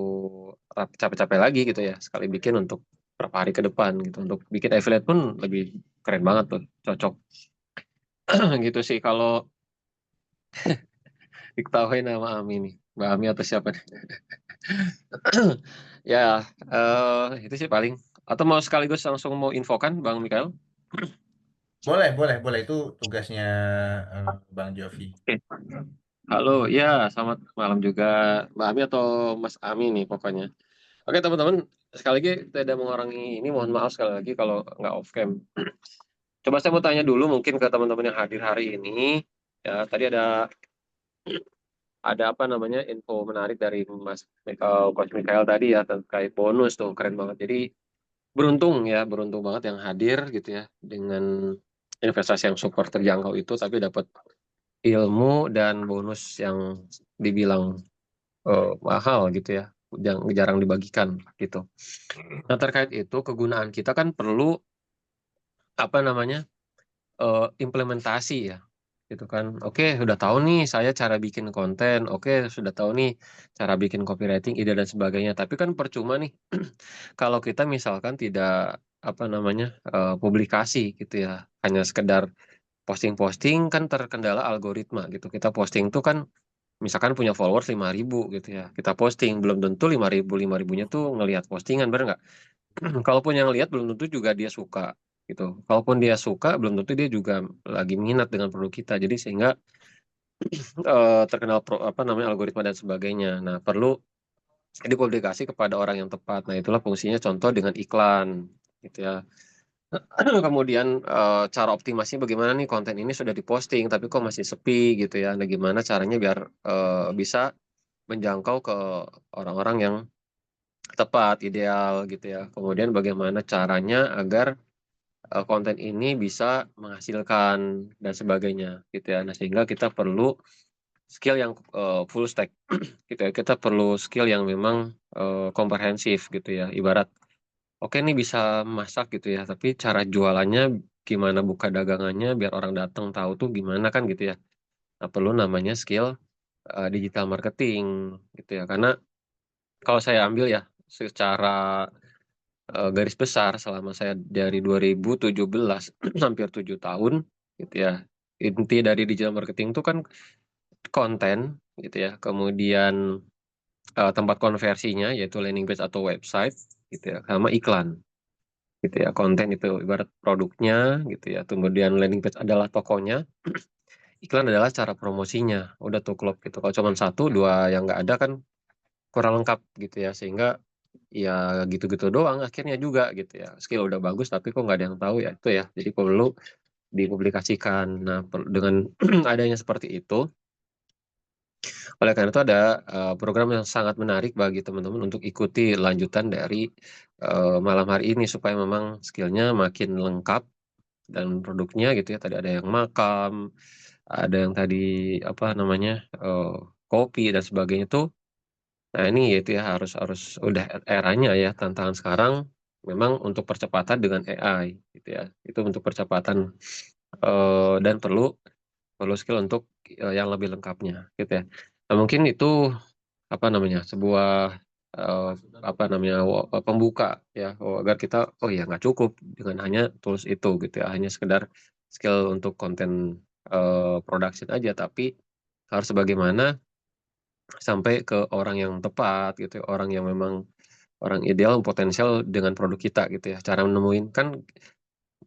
capek-capek lagi gitu ya, sekali bikin untuk berapa hari ke depan gitu. Untuk bikin affiliate pun lebih keren banget tuh, cocok. Gitu sih kalau diketahui nama Ami nih. Mbak Ami atau siapa nih? Ya, itu sih paling. Atau mau sekaligus langsung mau infokan, Bang Mikael? Boleh. Itu tugasnya Bang Jovi. Oke. Halo, ya selamat malam juga Mbak Ami atau Mas Ami nih pokoknya. Oke teman-teman, sekali lagi tidak mengurangi ini, mohon maaf sekali lagi kalau nggak off cam. Coba saya mau tanya dulu mungkin ke teman-teman yang hadir hari ini. Ya, tadi ada apa namanya info menarik dari Coach Mikael tadi ya terkait bonus tuh keren banget. Jadi beruntung banget yang hadir gitu ya dengan investasi yang super terjangkau itu tapi dapat ilmu dan bonus yang dibilang mahal gitu ya, jarang dibagikan gitu. Nah terkait itu kegunaan kita kan perlu apa namanya implementasi ya gitu kan. Oke, sudah tahu nih saya cara bikin konten, oke sudah tahu nih cara bikin copywriting, ide dan sebagainya. Tapi kan percuma nih kalau kita misalkan tidak apa namanya publikasi gitu ya, hanya sekedar posting-posting kan terkendala algoritma gitu. Kita posting tuh kan misalkan punya followers 5.000 gitu ya. Kita posting belum tentu 5.000 tuh ngelihat postingan, bener nggak? Kalaupun yang lihat belum tentu juga dia suka gitu. Kalaupun dia suka belum tentu dia juga lagi minat dengan produk kita. Jadi sehingga terkenal apa namanya algoritma dan sebagainya. Nah, perlu dipublikasi kepada orang yang tepat. Nah, itulah fungsinya contoh dengan iklan gitu ya. Kemudian cara optimasinya bagaimana nih konten ini sudah diposting tapi kok masih sepi gitu ya. Nah, gimana caranya biar bisa menjangkau ke orang-orang yang tepat, ideal gitu ya. Kemudian bagaimana caranya agar konten ini bisa menghasilkan dan sebagainya gitu ya. Nah, sehingga kita perlu skill yang full stack gitu ya. Kita perlu skill yang memang komprehensif gitu ya. Ibarat oke nih bisa masak gitu ya, tapi cara jualannya gimana, buka dagangannya biar orang datang tahu tuh gimana kan gitu ya. Nah, perlu namanya skill digital marketing gitu ya. Karena kalau saya ambil ya secara garis besar selama saya dari 2017 hampir 7 tahun gitu ya. Inti dari digital marketing itu kan konten gitu ya. Kemudian tempat konversinya yaitu landing page atau website gitu ya, sama iklan gitu ya. Konten itu ibarat produknya gitu ya. Kemudian landing page adalah tokonya, iklan adalah cara promosinya. Udah tuh klop gitu. Kalau cuma satu, dua yang nggak ada kan kurang lengkap gitu ya. Sehingga ya gitu-gitu doang akhirnya juga gitu ya. Skill udah bagus tapi kok nggak ada yang tahu ya itu ya. Jadi perlu dipublikasikan. Nah, dengan adanya seperti itu, oleh karena itu ada program yang sangat menarik bagi teman-teman untuk ikuti lanjutan dari malam hari ini supaya memang skillnya makin lengkap dan produknya gitu ya. Tadi ada yang makam, ada yang tadi apa namanya kopi dan sebagainya tuh. Nah ini yaitu ya harus harus udah eranya ya tantangan sekarang memang untuk percepatan dengan AI gitu ya. Itu untuk percepatan dan perlu perlu skill untuk yang lebih lengkapnya gitu ya. Nah, mungkin itu apa namanya sebuah apa namanya pembuka ya agar kita oh ya nggak cukup dengan hanya tools itu gitu ya hanya sekedar skill untuk konten production aja tapi harus bagaimana sampai ke orang yang tepat gitu ya, orang yang memang orang ideal potensial dengan produk kita gitu ya cara menemuin kan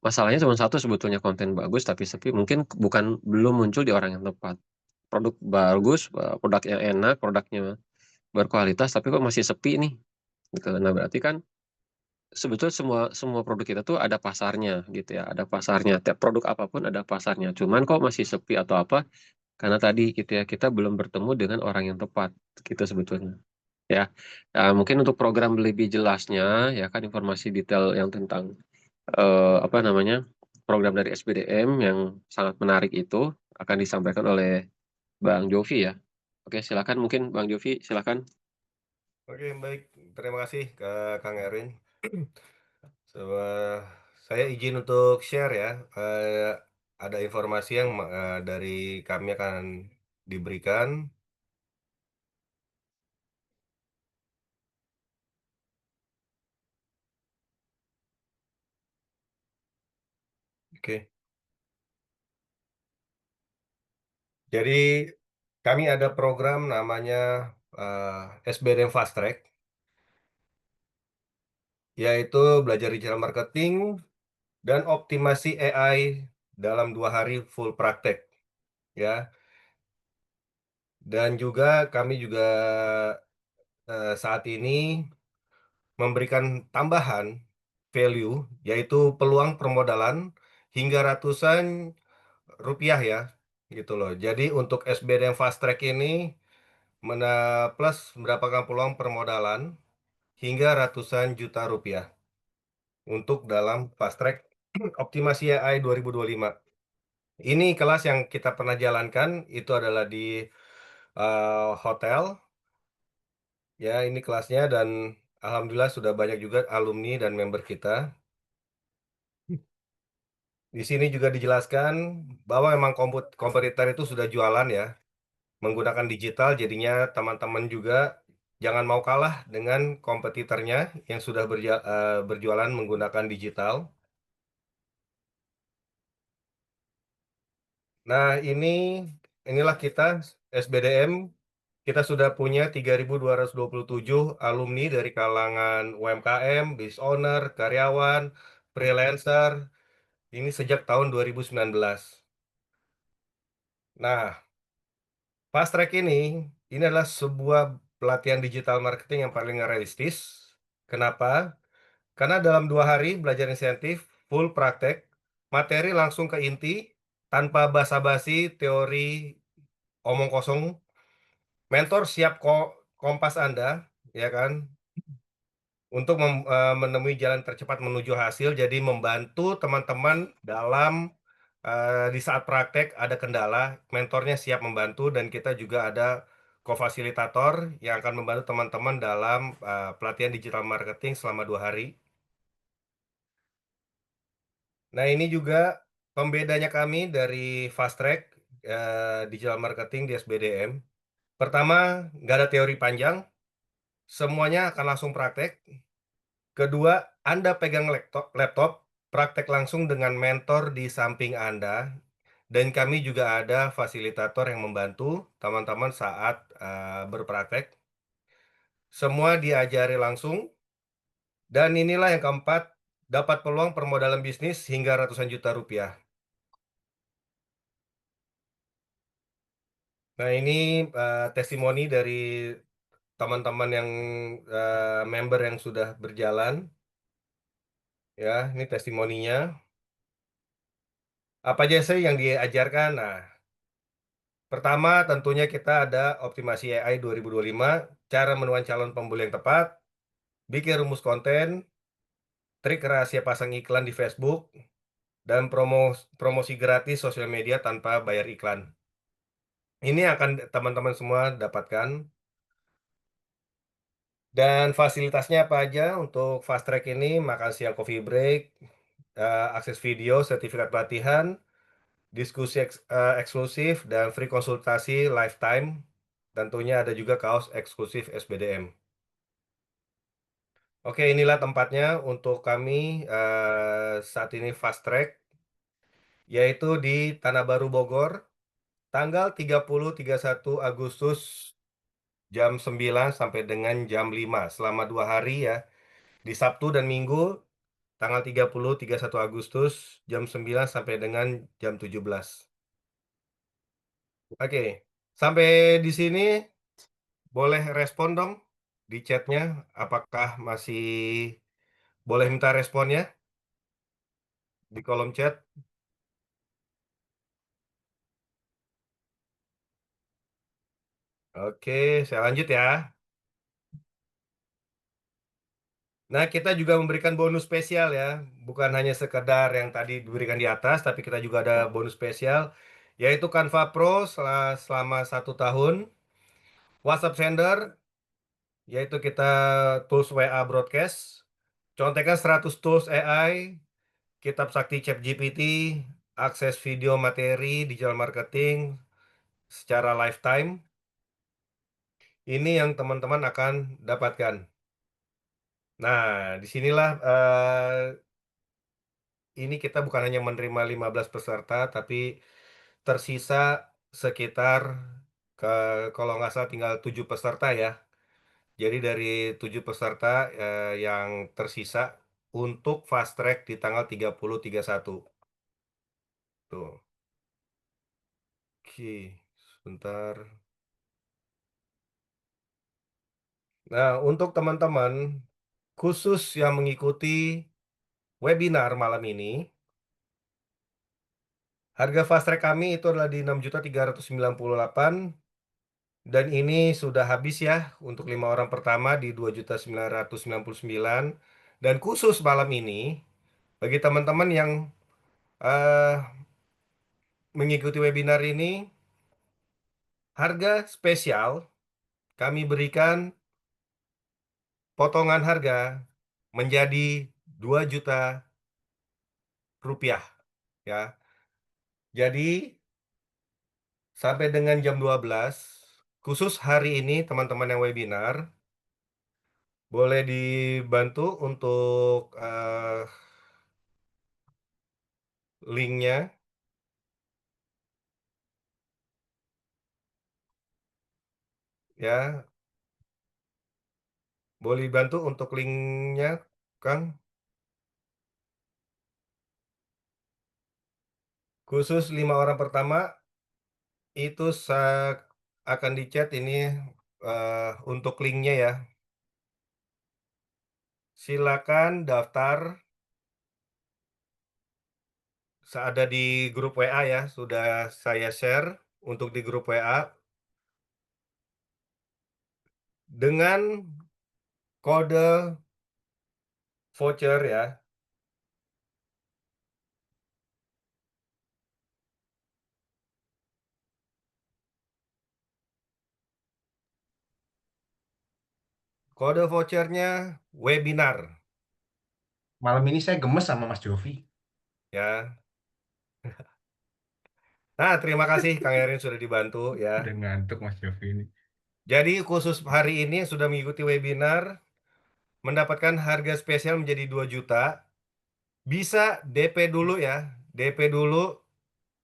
masalahnya cuma satu sebetulnya konten bagus tapi sepi mungkin bukan belum muncul di orang yang tepat produk bagus produk yang enak produknya berkualitas tapi kok masih sepi nih gitu. Nah berarti kan sebetulnya semua semua produk kita tuh ada pasarnya gitu ya ada pasarnya tiap produk apapun ada pasarnya cuman kok masih sepi atau apa karena tadi gitu ya kita belum bertemu dengan orang yang tepat gitu sebetulnya ya. Nah, mungkin untuk program lebih jelasnya ya kan informasi detail yang tentang apa namanya program dari SBDM yang sangat menarik itu akan disampaikan oleh Bang Jovi ya. Oke silakan mungkin Bang Jovi silakan. Oke, baik. Terima kasih ke Kang Erwin. Saya izin untuk share ya. Ada informasi yang dari kami akan diberikan. Oke. Jadi kami ada program namanya SBDM Fast Track, yaitu belajar digital marketing dan optimasi AI dalam 2 hari full praktek, ya. Dan juga kami juga saat ini memberikan tambahan value, yaitu peluang permodalan hingga ratusan rupiah ya, gitu loh. Jadi untuk SBDM Fast Track ini plus mendapatkan peluang permodalan hingga ratusan juta rupiah untuk dalam Fast Track Optimasi AI 2025. Ini kelas yang kita pernah jalankan itu adalah di hotel. Ya, ini kelasnya dan alhamdulillah sudah banyak juga alumni dan member kita. Di sini juga dijelaskan bahwa memang kompetitor itu sudah jualan ya, menggunakan digital, jadinya teman-teman juga jangan mau kalah dengan kompetitornya yang sudah berjualan menggunakan digital. Nah, inilah kita SBDM. Kita sudah punya 3.227 alumni dari kalangan UMKM, business owner, karyawan, freelancer. Ini sejak tahun 2019. Nah, Fast Track ini adalah sebuah pelatihan digital marketing yang paling realistis. Kenapa? Karena dalam 2 hari belajar insentif, full praktek, materi langsung ke inti, tanpa basa-basi, teori, omong kosong. Mentor siap kompas Anda, ya kan? Untuk menemui jalan tercepat menuju hasil, jadi membantu teman-teman dalam di saat praktek ada kendala, mentornya siap membantu dan kita juga ada co-fasilitator yang akan membantu teman-teman dalam pelatihan digital marketing selama 2 hari. Nah, ini juga pembedanya kami dari Fast Track digital marketing di SBDM. Pertama, nggak ada teori panjang, semuanya akan langsung praktek. Kedua, Anda pegang laptop, praktek langsung dengan mentor di samping Anda. Dan kami juga ada fasilitator yang membantu teman-teman saat berpraktek. Semua diajari langsung. Dan inilah yang keempat, dapat peluang permodalan bisnis hingga ratusan juta rupiah. Nah, ini testimoni dari teman-teman yang member yang sudah berjalan. Ya, ini testimoninya. Apa aja sih yang diajarkan? Nah, pertama tentunya kita ada optimasi AI 2025, cara menemukan calon pembeli yang tepat, bikin rumus konten, trik rahasia pasang iklan di Facebook, dan promosi gratis sosial media tanpa bayar iklan. Ini akan teman-teman semua dapatkan. Dan fasilitasnya apa aja untuk Fast Track ini? Makan siang coffee break, akses video, sertifikat pelatihan, diskusi eksklusif, dan free konsultasi lifetime. Tentunya ada juga kaos eksklusif SBDM. Oke, inilah tempatnya untuk kami saat ini Fast Track, yaitu di Tanah Baru Bogor, tanggal 30-31 Agustus jam 9 sampai dengan jam 5, selama 2 hari ya, di Sabtu dan Minggu, tanggal 30-31 Agustus jam 9 sampai dengan jam 17. Oke, sampai di sini boleh respon dong di chatnya, apakah masih boleh minta responnya di kolom chat? Oke, saya lanjut ya. Nah, kita juga memberikan bonus spesial ya, bukan hanya sekedar yang tadi diberikan di atas, tapi kita juga ada bonus spesial, yaitu Canva Pro selama 1 tahun, WhatsApp Sender, yaitu kita tools WA broadcast, contekan 100 tools AI, kitab sakti ChatGPT, akses video materi digital marketing secara lifetime. Ini yang teman-teman akan dapatkan. Nah, disinilah ini kita bukan hanya menerima 15 peserta, tapi tersisa sekitar Kalau nggak salah tinggal 7 peserta ya. Jadi dari 7 peserta yang tersisa untuk fast track di tanggal 30-31. Tuh. Oke, sebentar. Nah, untuk teman-teman khusus yang mengikuti webinar malam ini, harga fast track kami itu adalah di 6.398 dan ini sudah habis ya untuk 5 orang pertama di 2.999 dan khusus malam ini bagi teman-teman yang eh, mengikuti webinar ini harga spesial kami berikan potongan harga menjadi 2 juta rupiah ya. Jadi sampai dengan jam 12 khusus hari ini teman-teman yang webinar boleh dibantu untuk linknya ya. Boleh dibantu untuk linknya Kang. Khusus 5 orang pertama itu akan di-chat ini untuk linknya ya. Silakan daftar. Ada di grup WA ya, sudah saya share untuk di grup WA. Dengan kode voucher ya. Kode vouchernya webinar. Malam ini saya gemes sama Mas Jovi. Ya. Nah, terima kasih Kang Erin sudah dibantu ya. Udah ngantuk Mas Jovi ini. Jadi khusus hari ini sudah mengikuti webinar mendapatkan harga spesial menjadi 2 juta. Bisa DP dulu ya. DP dulu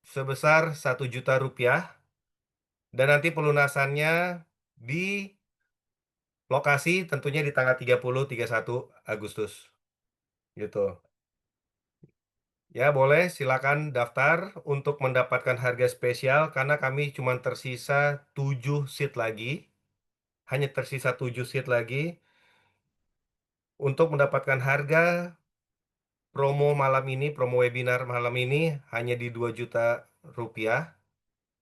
sebesar 1 juta rupiah. Dan nanti pelunasannya di lokasi tentunya di tanggal 30-31 Agustus. Gitu. Ya, boleh silakan daftar untuk mendapatkan harga spesial karena kami cuma tersisa 7 seat lagi. Hanya tersisa 7 seat lagi. Untuk mendapatkan harga promo malam ini, promo webinar malam ini hanya di 2 juta rupiah.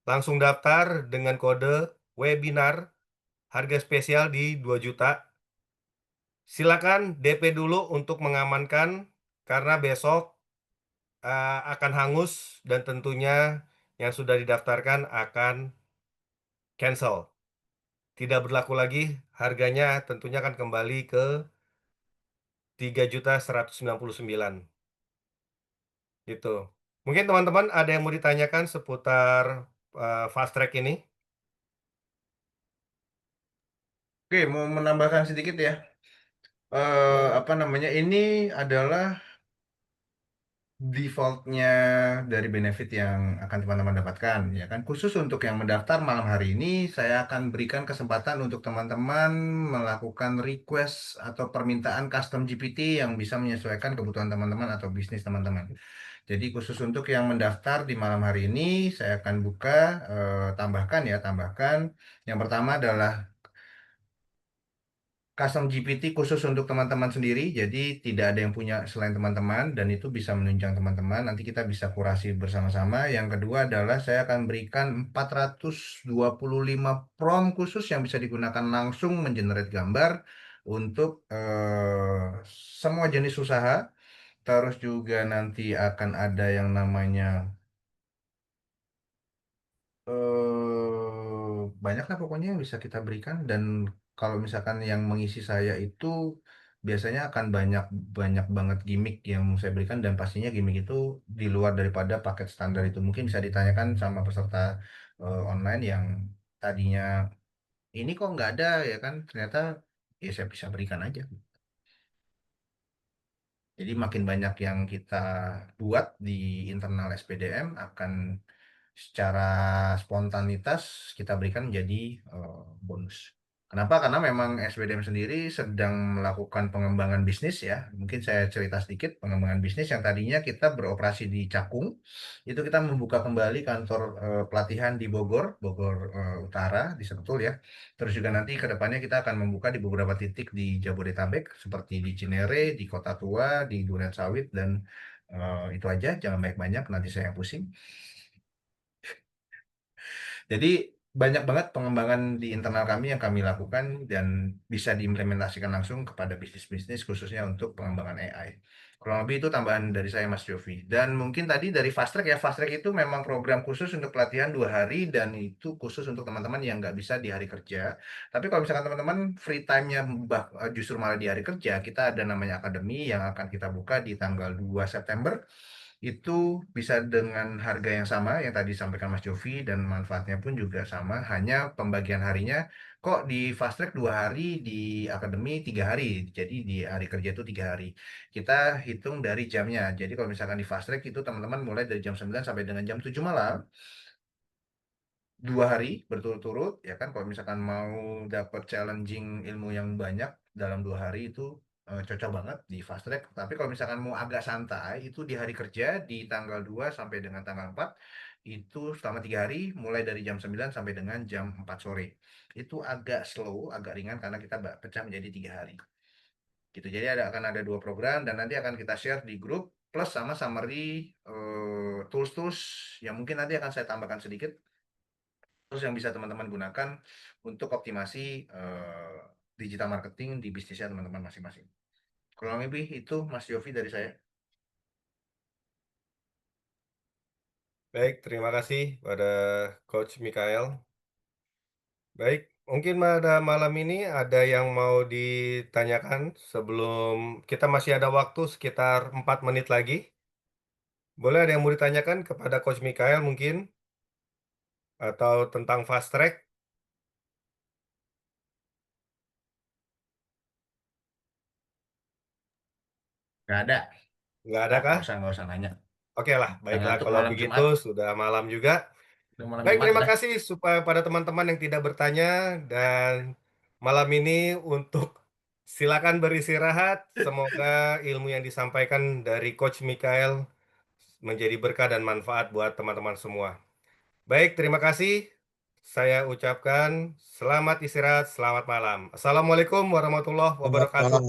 Langsung daftar dengan kode webinar harga spesial di 2 juta. Silakan DP dulu untuk mengamankan karena besok akan hangus dan tentunya yang sudah didaftarkan akan cancel. Tidak berlaku lagi, harganya tentunya akan kembali ke 3.199. Gitu. Mungkin teman-teman ada yang mau ditanyakan seputar fast track ini? Oke, mau menambahkan sedikit ya. Apa namanya? Ini adalah defaultnya dari benefit yang akan teman-teman dapatkan, ya kan? Khusus untuk yang mendaftar malam hari ini, saya akan berikan kesempatan untuk teman-teman melakukan request atau permintaan custom GPT yang bisa menyesuaikan kebutuhan teman-teman atau bisnis teman-teman. Jadi khusus untuk yang mendaftar di malam hari ini, saya akan buka, tambahkan. Yang pertama adalah custom GPT khusus untuk teman-teman sendiri, jadi tidak ada yang punya selain teman-teman dan itu bisa menunjang teman-teman. Nanti kita bisa kurasi bersama-sama. Yang kedua adalah saya akan berikan 425 prompt khusus yang bisa digunakan langsung mengenerate gambar untuk semua jenis usaha. Terus juga nanti akan ada yang namanya banyak lah pokoknya yang bisa kita berikan dan kalau misalkan yang mengisi saya itu biasanya akan banyak banyak banget gimmick yang saya berikan dan pastinya gimmick itu di luar daripada paket standar itu mungkin bisa ditanyakan sama peserta online yang tadinya ini kok nggak ada ya kan ternyata ya saya bisa berikan aja. Jadi makin banyak yang kita buat di internal SPDM akan secara spontanitas kita berikan menjadi bonus. Kenapa? Karena memang SBDM sendiri sedang melakukan pengembangan bisnis ya. Mungkin saya cerita sedikit pengembangan bisnis yang tadinya kita beroperasi di Cakung, itu kita membuka kembali kantor pelatihan di Bogor, Utara, di Sentul ya. Terus juga nanti ke depannya kita akan membuka di beberapa titik di Jabodetabek, seperti di Cinere, di Kota Tua, di Duren Sawit, dan itu aja, jangan banyak-banyak, nanti saya yang pusing. Jadi banyak banget pengembangan di internal kami yang kami lakukan dan bisa diimplementasikan langsung kepada bisnis-bisnis khususnya untuk pengembangan AI. Kurang lebih itu tambahan dari saya Mas Jovi. Dan mungkin tadi dari Fast Track ya, Fast Track itu memang program khusus untuk pelatihan 2 hari dan itu khusus untuk teman-teman yang nggak bisa di hari kerja. Tapi kalau misalkan teman-teman free time-nya justru malah di hari kerja, kita ada namanya akademi yang akan kita buka di tanggal 2 September. Itu bisa dengan harga yang sama yang tadi disampaikan Mas Jovi dan manfaatnya pun juga sama, hanya pembagian harinya kok di Fast Track 2 hari, di Akademi 3 hari, jadi di hari kerja itu 3 hari. Kita hitung dari jamnya, jadi kalau misalkan di Fast Track itu teman-teman mulai dari jam 9 sampai dengan jam 7 malam, 2 hari berturut-turut, ya kan. Kalau misalkan mau dapat challenging ilmu yang banyak dalam 2 hari itu cocok banget di Fast Track. Tapi kalau misalkan mau agak santai, itu di hari kerja di tanggal 2 sampai dengan tanggal 4, itu selama 3 hari, mulai dari jam 9 sampai dengan jam 4 sore. Itu agak slow, agak ringan karena kita pecah menjadi 3 hari. Gitu. Jadi akan ada 2 program dan nanti akan kita share di grup plus sama summary tools-tools yang mungkin nanti akan saya tambahkan sedikit. Terus yang bisa teman-teman gunakan untuk optimasi digital marketing di bisnisnya teman-teman masing-masing. Kurang lebih itu Mas Yofi dari saya. Baik, terima kasih pada Coach Mikael. Baik, mungkin pada malam ini ada yang mau ditanyakan sebelum kita masih ada waktu sekitar 4 menit lagi. Boleh ada yang mau ditanyakan kepada Coach Mikael mungkin? Atau tentang Fast Track? Nggak ada. Nggak ada kah? Nggak usah nanya. Oke lah, baiklah Untuk kalau malam begitu Jumat. sudah malam juga. Udah malam Baik, Jumat, terima udah. kasih supaya pada teman-teman yang tidak bertanya dan malam ini untuk silakan beristirahat. Semoga ilmu yang disampaikan dari Coach Mikael menjadi berkah dan manfaat buat teman-teman semua. Baik, terima kasih. Saya ucapkan selamat istirahat, selamat malam. Assalamualaikum warahmatullahi wabarakatuh.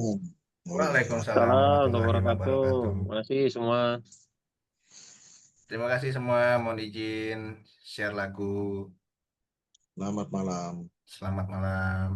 Waalaikumsalam warahmatullahi wabarakatuh. Terima kasih semua. Terima kasih semua. Mohon izin share lagu. Selamat malam. Selamat malam.